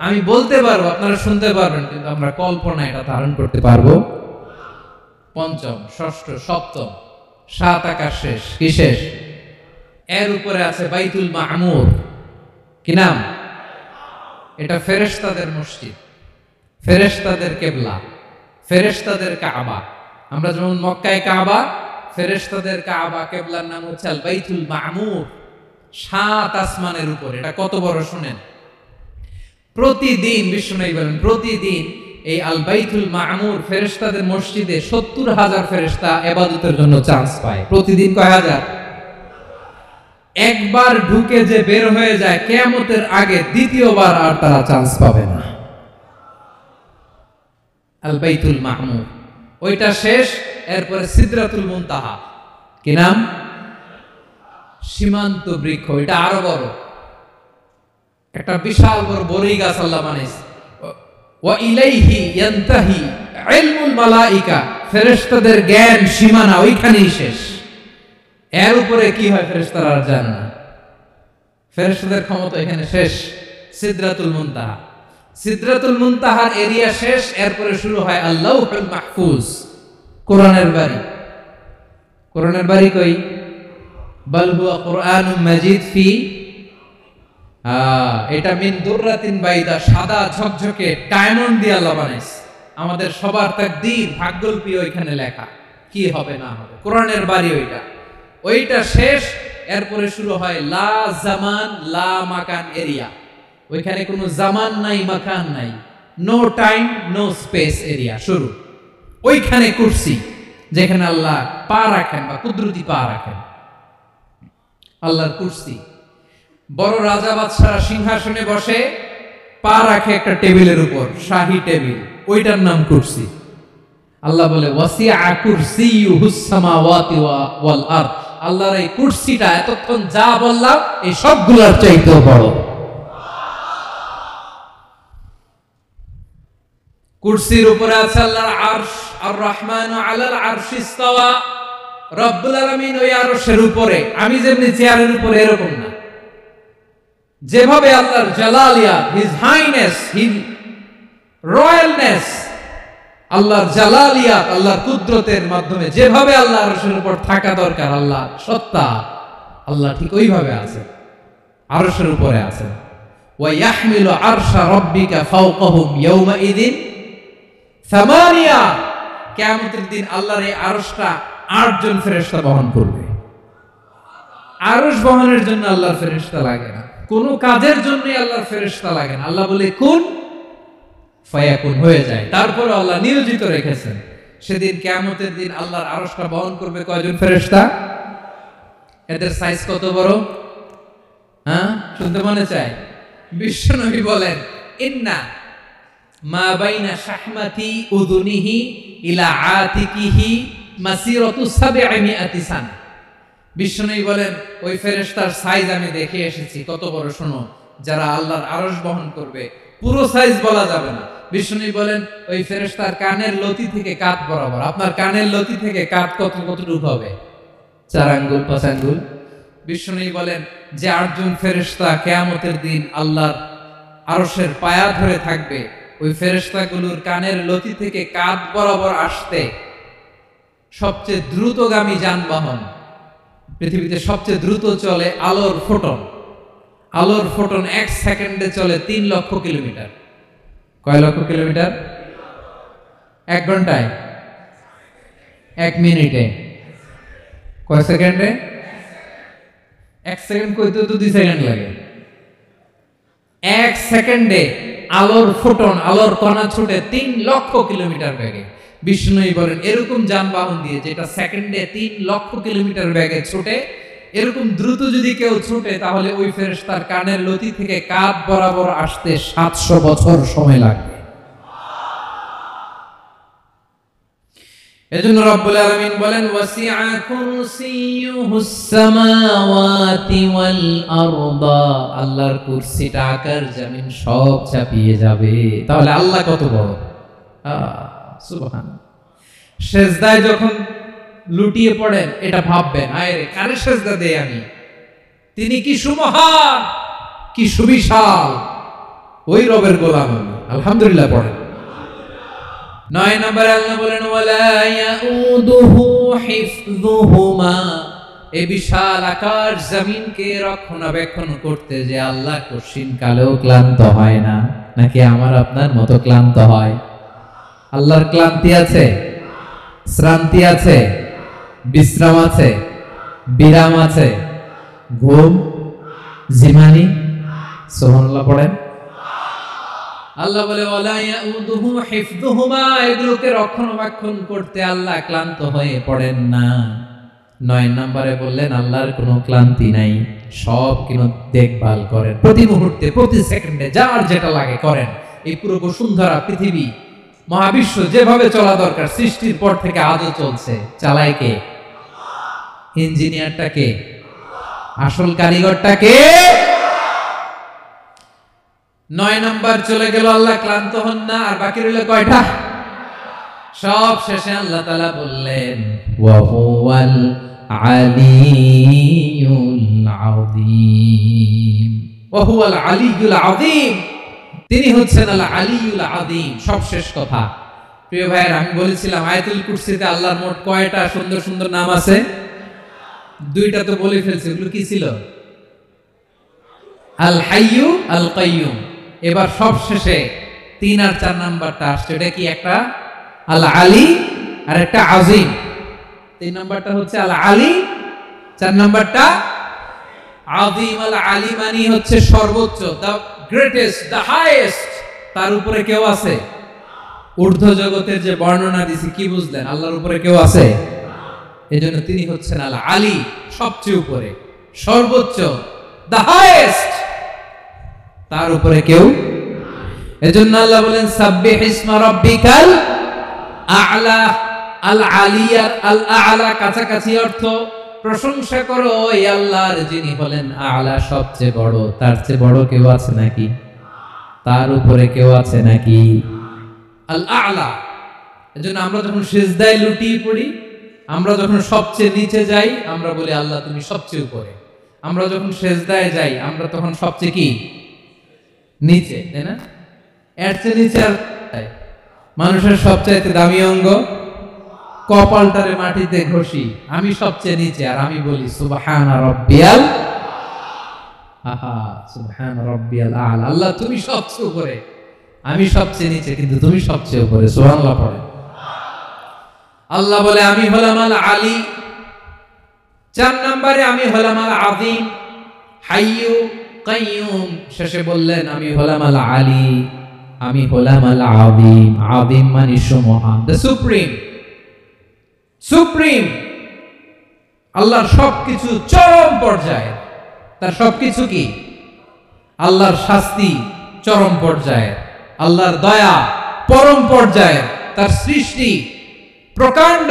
আমি বলতে পারবো, আপনারা শুনতে পারবেন, কিন্তু আমরা কল্পনা এটা ধারণ করতে পারবো? পঞ্চম, ষষ্ঠ, সপ্তম, 7 আকাশ শেষ। কি শেষ? এর উপরে আছে বাইতুল মামুর। কি নাম? এটা ফেরেশতাদের মসজিদ। ফেরেশতাদের কিবলা, ফেরেশতাদের কাবা। আমরা যেমন মক্কায় কাবা, ফেরেশতাদের কাবা কিবলার নাম হচ্ছে আল বাইতুল মামুর, 7 আসমানের উপরে। এটা কত বড় শুনেন। প্রতিদিন বিষ্ণু বলেন প্রতিদিন এই আল বাইতুল মামুর ফেরেশতাদের মসজিদে 70,000 ফেরেশতা ইবাদতের জন্য চান্স পায়। প্রতিদিন কয় হাজার? একবার ঢুকে যে বের হয়ে যায় কিয়ামতের আগে দ্বিতীয়বার আর তারা চান্স পাবে না। আল বাইতুল মামুর ওইটা শেষ, এরপরে সিদরাতুল মুনতাহা। কি নাম? সীমান্ত বৃক্ষ। এটা আরো বড়, একটা বিশাল বড় বড়ই গাছ আল্লাহ বানাইছে। ওয়া ইলাইহি ইয়ানতাহি ইলমুল মালাইকা, ফেরেশতাদের জ্ঞান সীমানা ওইখানেই শেষ। এর উপরে কি হয় ফেরেশতারা আর জানে না। ফেরেশতাদের ক্ষমতা এখানে শেষ। সিদরাতুল মুনতাহা, সিদরাতুল মুনতাহার এরিয়া শেষ, এরপরে শুরু হয় আল্লাহুল মাহফুজ, কোরআনের বাড়ি। কোরআনের বাড়ি কই? বাল হুয়া কুরআনুম মাজিদ ফি, এটা মিন দুররাতিন বাইদা, সাদা ঝকঝকে ডায়মন্ড দিয়ে আল্লাহ বানাইছে। আমাদের সবার তাকদীর ভাগ্যলিপি ওইখানে লেখা, কি হবে না হবে। কোরআনের বাড়ি ওইটা, ওইটা শেষ। এরপরে শুরু হয় লা জামান লা মাকান এরিয়া। ওইখানে কোনো জামান নাই, মাকান নাই, no time no space area শুরু। ওইখানে কুরসি, যেখানে আল্লাহ পা রাখেন বা কুদরতি পা রাখেন, আল্লাহর কুরসি। বড় রাজা বাদশারা সিংহাসনে বসে, পা রাখে একটা টেবিলের উপর, শাহী টেবিল, ওইটার নাম কুরসি। আল্লাহ বলে ওয়াসিআ কুরসিয়ুহুস সামাওয়াতি ওয়াল আরদ, আল্লাহর এই কুরসিটা এতক্ষণ যা বললাম এই সবগুলোর চাইতেও বড়। কুরসির উপরে আছে আল্লাহর আরশ, আর রহমানু আলাল আরশি ইস্তাওয়া, রব্বুল আলামিন ওই আরশের উপরে। আমি যেমনি চেয়ারের উপরে এরকম না, যেভাবে আল্লাহর জালালিয়াত, হিজ হাইনেস, হিজ রয়্যালনেস, আল্লাহর জালালিয়াত, আল্লাহর কুদরতের মাধ্যমে যেভাবে আল্লাহ আরশের উপর থাকা দরকার, আল্লাহ সত্তা, আল্লাহ ঠিক ওইভাবে আছে, আরশের উপরে আছে। ওয়া ইয়াহমিলু আরশা রাব্বিকা ফাওকাহুম ইয়াওমাইযিন সামানিয়া, কিয়ামতের দিন আল্লাহর এই আরশটা 8 জন ফেরেশতা বহন করবে। আরশ বহনের জন্য আল্লাহর ফেরেশতা লাগে না, কোনো কাজের জন্যই আল্লাহর ফেরেশতা লাগে না। আল্লাহ বলে কুন ফায়াকুন, হয়ে যায়। তারপরে আল্লাহ নিয়োজিত রেখেছেন। সেদিন কিয়ামতের দিন আল্লাহর আরশটা বহন করবে কয়জন ফেরেশতা? এদের সাইজ কত বড়? হ্যাঁ, শুনতে মনে চায়? বিশ্বনবী বলেন ইন্না মা বাইনা শাহমাতি উযুনিহি ইলা আতিকিহি মাসিরাতু 700 সানা। বিশ্বনবী বলেন ওই ফেরেশতার সাইজ আমি দেখে এসেছি। কত বড় শোনো, যারা আল্লাহর আরশ বহন করবে, পুরো সাইজ বলা যাবে না। বিশ্বনবী বলেন ওই ফেরেশতার কানের লতি থেকে কাঁধ বরাবর। আপনার কানের লতি থেকে কাঁধ কতটুকু হবে? 4 আঙ্গুল 5 আঙ্গুল। বিশ্বনবী বলেন যে 8 জন ফেরেশতা কিয়ামতের দিন আল্লাহর আরশের পায়া ধরে থাকবে, ওই ফেরেশতাগুলোর কানের লতি থেকে কাঁধ বরাবর আসতে সবচেয়ে দ্রুতগামী যানবাহন, পৃথিবীতে সবচেয়ে দ্রুত চলে আলোর ফোটন। আলোর ফোটন 1 সেকেন্ডে চলে 3 লক্ষ কিলোমিটার। কয় লক্ষ কিলোমিটার? 1 ঘন্টায়? 1 মিনিটে? কয় সেকেন্ডে? 1 সেকেন্ড কইতে তো 2 সেকেন্ড লাগে। 1 সেকেন্ডে আলোর ফোটন, আলোর কণা ছুটে 3 লক্ষ কিলোমিটার বেগে। বিষ্ণুই বলেন এরকম যানবাহন দিয়ে, যেটা সেকেন্ডে 3 লক্ষ কিলোমিটার বেগে ছুটে, এরকম দ্রুত যদি কেউ ছুটে, তাহলে ওই ফেরেশতার কানের লতি থেকে কাঁধ বরাবর আসতে 700 বছর সময় লাগবে। এজন্য রব্বুল আলামিন বলেন ওয়াসিআ কুরসিয়ুহুস সামাওয়াতি ওয়াল আরদা, আল্লাহর কুরসিটা আকাশ জমিন সব চাপিয়ে যাবে। তাহলে আল্লাহ কত বড়! সুবহানাল্লাহ। সেজদায় যখন লুটিয়ে পড়েন, এটা ভাববেন আয় রে কারে সেজদা দেই আমি, তিনি কি সুমহান, কি সুবিশাল, ওই রবের গোলাম আমি। আলহামদুলিল্লাহ পড়েন। 9 নম্বরে আল্লাহ বলেন ওয়ালা ইয়াউদুহু হিফযুহুমা, এই বিশাল আকাশ জমিনকে রক্ষণাবেক্ষণ করতে যে আল্লাহ কঠিন কালেও ক্লান্ত হয় না, নাকি আমার আপনার মতো ক্লান্ত হয়? আল্লাহর ক্লান্তি আছে, শ্রান্তি আছে, বিশ্রাম আছে, বিরাম আছে, ঘুম, জিমানি? সুবহানাল্লাহ পড়েন। আল্লাহ বলে ওয়ালা ইয়াউদুহু হিফযুহুমা, এগুলোকে রক্ষণাবেক্ষণ করতে আল্লাহ ক্লান্ত হয়ে পড়েন না। 9 নম্বরে বললেন আল্লাহর কোনো ক্লান্তি নাই, সব কিন্তু দেখভাল করেন, প্রতি মুহূর্তে প্রতি সেকেন্ডে যার যেটা লাগে করেন। এই পুরো বসুন্ধরা পৃথিবী মহাবিশ্ব যেভাবে চলা দরকার সৃষ্টির পর থেকে আজও চলছে, চালায় কে? ইঞ্জিনিয়ারটা কে? আসল কারিগরটা কে? 9 নাম্বার চলে গেল, আল্লাহ ক্লান্ত হন না। আর বাকি রইল কয়টা? সব শেষে আল্লাহ তাআলা বললেন ওয়া হুয়াল আলিয়ুল আযীম, ওয়া হুয়াল আলিয়ুল আযীম, তিনি হচ্ছেন আল আলিয়ুল আযীম। সব শেষ কথা। প্রিয় ভাইয়ের, আমি বলেছিলাম আয়াতুল কুরসিতে আল্লাহর মোট কয়টা সুন্দর সুন্দর নাম আছে? 2টা তো বলে ফেলছি। ওগুলো কি ছিল? আল হাইয়ু, আল কাইয়ুম। এবার সব শেষে 3 আর 4 নাম্বারটা আসছে। এটা কি? একটা আল আলী আর একটা আযীম। 3 নাম্বারটা হচ্ছে আল আলী, 4 নাম্বারটা আযীম। আল আলী মানে হচ্ছে সর্বোচ্চ, দা গ্রেটেস্ট, দা হাইয়েস্ট। তার উপরে কেউ আছে? ঊর্ধ্ব জগতের যে বর্ণনা দিছি, কি বুঝলেন? আল্লাহর উপরে কেউ আছে? এজন্য তিনি হচ্ছেন আল আলী, সবচেয়ে উপরে, সর্বোচ্চ, দা হাইয়েস্ট। তার উপরে কেউ। এজন্য আল্লাহ বলেন সাব্বিহ ইসমা রাব্বিকাল আ'লা। আল আলিয়া, আল আ'লা কাছাকাছি অর্থ প্রশংসা করো ওই আল্লাহর যিনি হলেন আ'লা, সবচেয়ে বড়। তার চেয়ে বড় কেউ আছে নাকি? তার উপরে কেউ আছে নাকি? আল আ'লা। এজন্য আমরা যখন সিজদায় লুটিয়ে পড়ি, আমরা যখন সবচেয়ে নিচে যাই, আমরা বলি আল্লাহ তুমি সবচেয়ে উপরে। আমরা যখন সিজদায় যাই, আমরা তখন সবচেয়ে কি? নিচে, তাই না? এর চেয়ে নিচে আর মানুষের সবচাইতে দামি অঙ্গ কপালটারে মাটিতে ঘষি, আমি সবচেয়ে নিচে, আর আমি বলি সুবহান রাব্বিয়াল আহা, সুবহান রাব্বিয়াল আ'লা। আল্লাহ তুমি সবচেয়ে উপরে, আমি সবচেয়ে নিচে, কিন্তু তুমি সবচেয়ে উপরে। সুবহানাল্লাহ পড়ে। আল্লাহ বলে আমি হলাম আল আলী। 4 নম্বরে আমি হলাম আল আযীম, হাইয়ু কাইয়ুম। শেষে বললেন আমি হলাম আল আলী, আমি হলাম আল আযীম। আযীম মানে মহান, দ্য সুপ্রিম। সুপ্রিম আল্লাহর সবকিছু চরম পর্যায়ে। তার সবকিছু কি? আল্লাহর শাস্তি চরম পর্যায়ে, আল্লাহর দয়া পরম পর্যায়ে, তার সৃষ্টি প্রকাণ্ড,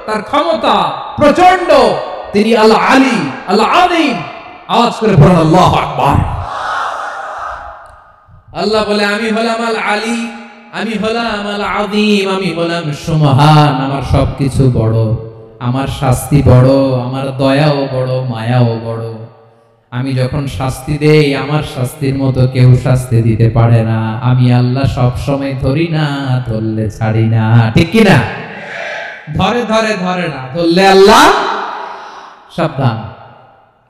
তার ক্ষমতা প্রচন্ড। তিনি আল আলী, আল আযীম। আওয়াজ করে পড়ুন আল্লাহু আকবার। আল্লাহ বলে আমি হলাম আল আলী, আমি হলাম আল আযীম, আমি হলাম সুমহান। আমার সবকিছু বড়, আমার শাস্তি বড়, আমার দয়াও বড়, মায়াও বড়। আমি যখন শাস্তি দেই, আমার শাস্তির মতো কেউ শাস্তি দিতে পারে না। আমি আল্লাহ সব সময় ধরি না, ধরলে ছাড়ি না। ঠিক কি না? ধরে ধরে ধরে না, ধরলে আল্লাহ সাবধান।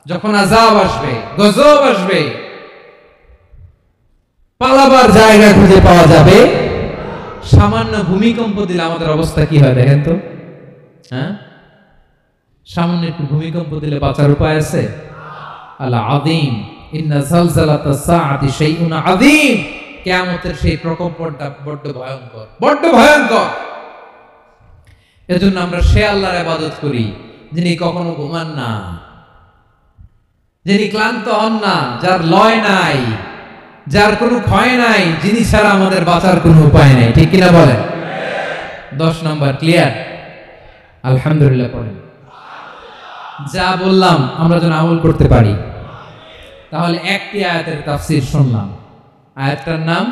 যখন আযাব আসবে, গজব আসবে, পালাবার জায়গা খুঁজে পাওয়া যাবে। সামান্য ভূমিকম্প দিলে আমাদের অবস্থা কি হয় দেখেন তো? হ্যাঁ, সামান্য একটু ভূমিকম্প দিলে বাঁচার উপায় আছে? আল আযীম, ইন্না যালজালাতাস সাআতি শাইউন আযীম। কিয়ামতের সেই প্রকম্পনটা বড্ড ভয়ঙ্কর, বড্ড ভয়ঙ্কর। এজন্য আমরা সে আল্লাহর ইবাদত করি যিনি কখনো ঘুমান না, যিনি ক্লান্ত হন না, যার লয় নাই, যার কোনো ক্ষয় নাই, যিনি ছাড়া আমাদের বাঁচার কোনো উপায় নাই। ঠিক কিনা বলেন? 10 নম্বর ক্লিয়ার? আলহামদুলিল্লাহ পড়েন। যা বললাম আমরা যেন আমল করতে পারি। তাহলে একটি আয়াতের তাফসীর শুনলাম। আয়াতটার নাম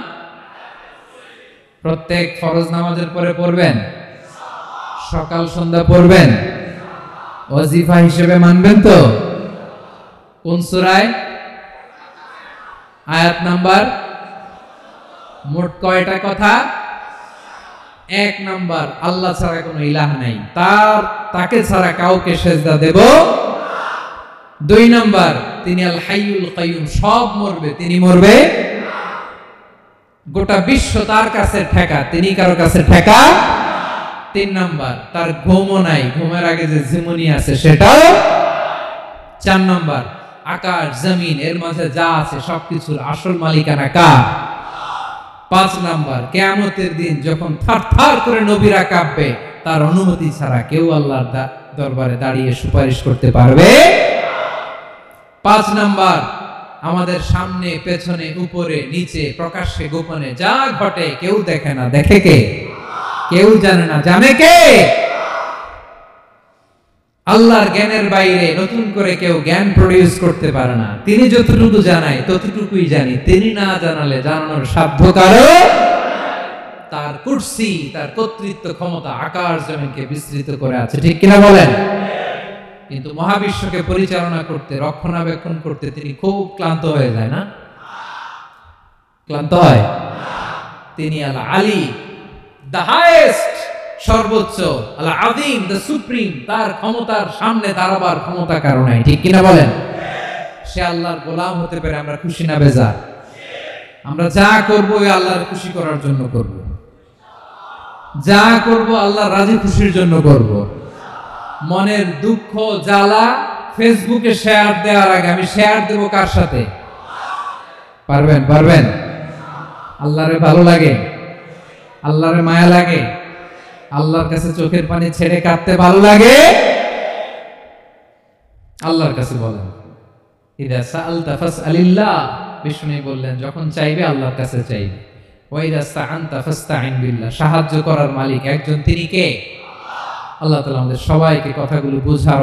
প্রত্যেক ফরজ নামাজের পরে পড়বেন, সকাল সন্ধ্যা পড়বেন, ওয়াজিফা হিসেবে মানবেন তো? কোন সূরায়? আয়াত নাম্বার। মোট কয়টা কথা? 1 নাম্বার, আল্লাহ ছাড়া কোনো ইলাহ নাই, তাকে ছাড়া কাউকে সেজদা দেব দুই নাম্বার, তিনি আল হাইয়ুল কাইয়ুম, সব মরবে, তিনি মরবে। গোটা বিশ্ব তার কাছে ঠেকা, তিনি কারো কাছে ঠেকা। তিন নাম্বার, তার ঘুমও নাই, ঘুমের আগে যে ঝিমুনি আছে সেটাও। চার নাম্বার, আকাশ জমিন এর মাঝে যা আছে সবকিছুর আসল মালিকানা কার? পাঁচ নাম্বার, কিয়ামতের দিন যখন থারথার করে নবীরা কাঁপবে, তার অনুমতি ছাড়া কেউ আল্লাহর দরবারে দাঁড়িয়ে সুপারিশ করতে পারবে। পাঁচ নাম্বার, আমাদের সামনে পেছনে উপরে নিচে প্রকাশ্যে গোপনে যা ঘটে কেউ দেখে না, দেখে কে? কেউ জানে না, জানে কে? আল্লাহর জ্ঞানের বাইরে নতুন করে কেউ জ্ঞান প্রডিউস করতে পারে না। তিনি যতটুকু জানায় ততটুকুই জানি, তিনি না জানালে জানানোর সাধ্য কারো। তার কুরসি, তার কর্তৃত্ব ক্ষমতা আকাশ জমিনকে বিস্তৃত করে আছে, ঠিক কিনা বলেন? কিন্তু মহাবিশ্বকে পরিচালনা করতে, রক্ষণাবেক্ষণ করতে তিনি খুব ক্লান্ত হয়ে যায় না? ক্লান্ত হয়? তিনি আল আলী, দ্য হাইয়েস্ট, সর্বোচ্চ, আল আযীম, দ্য সুপ্রিম, তার ক্ষমতার সামনে দাঁড়াবার ক্ষমতা কারো নাই, ঠিক কিনা বলেন? সে আল্লাহর গোলাম হতে পেরে আমরা খুশি না বেজার? আমরা যা করবো ওই আল্লাহর খুশি করার জন্য করব, যা করব আল্লাহর রাজি খুশির জন্য করব। মনের দুঃখ জ্বালা ফেসবুকে শেয়ার দেওয়ার আগে আমি শেয়ার দেব কার সাথে? পারবেন? পারবেন? আল্লাহরে ভালো লাগে, আল্লাহরে মায়া লাগে, আল্লাহর কাছে চোখের পানি ছেড়ে কাঁদতে ভালো লাগে। আল্লাহর কাছে বলেন, ইদা সাআলতা ফাসআলিল্লাহ, বিষ্ণু বললেন যখন চাইবে আল্লাহর কাছে চাইবে। ওয়া ইদা ইসতাআনতা ফাসতাইন বিল্লাহ, সাহায্য করার মালিক একজন, তিনি কে? আল্লাহ তাআলা আমাদের সবাইকে কথাগুলো বুঝার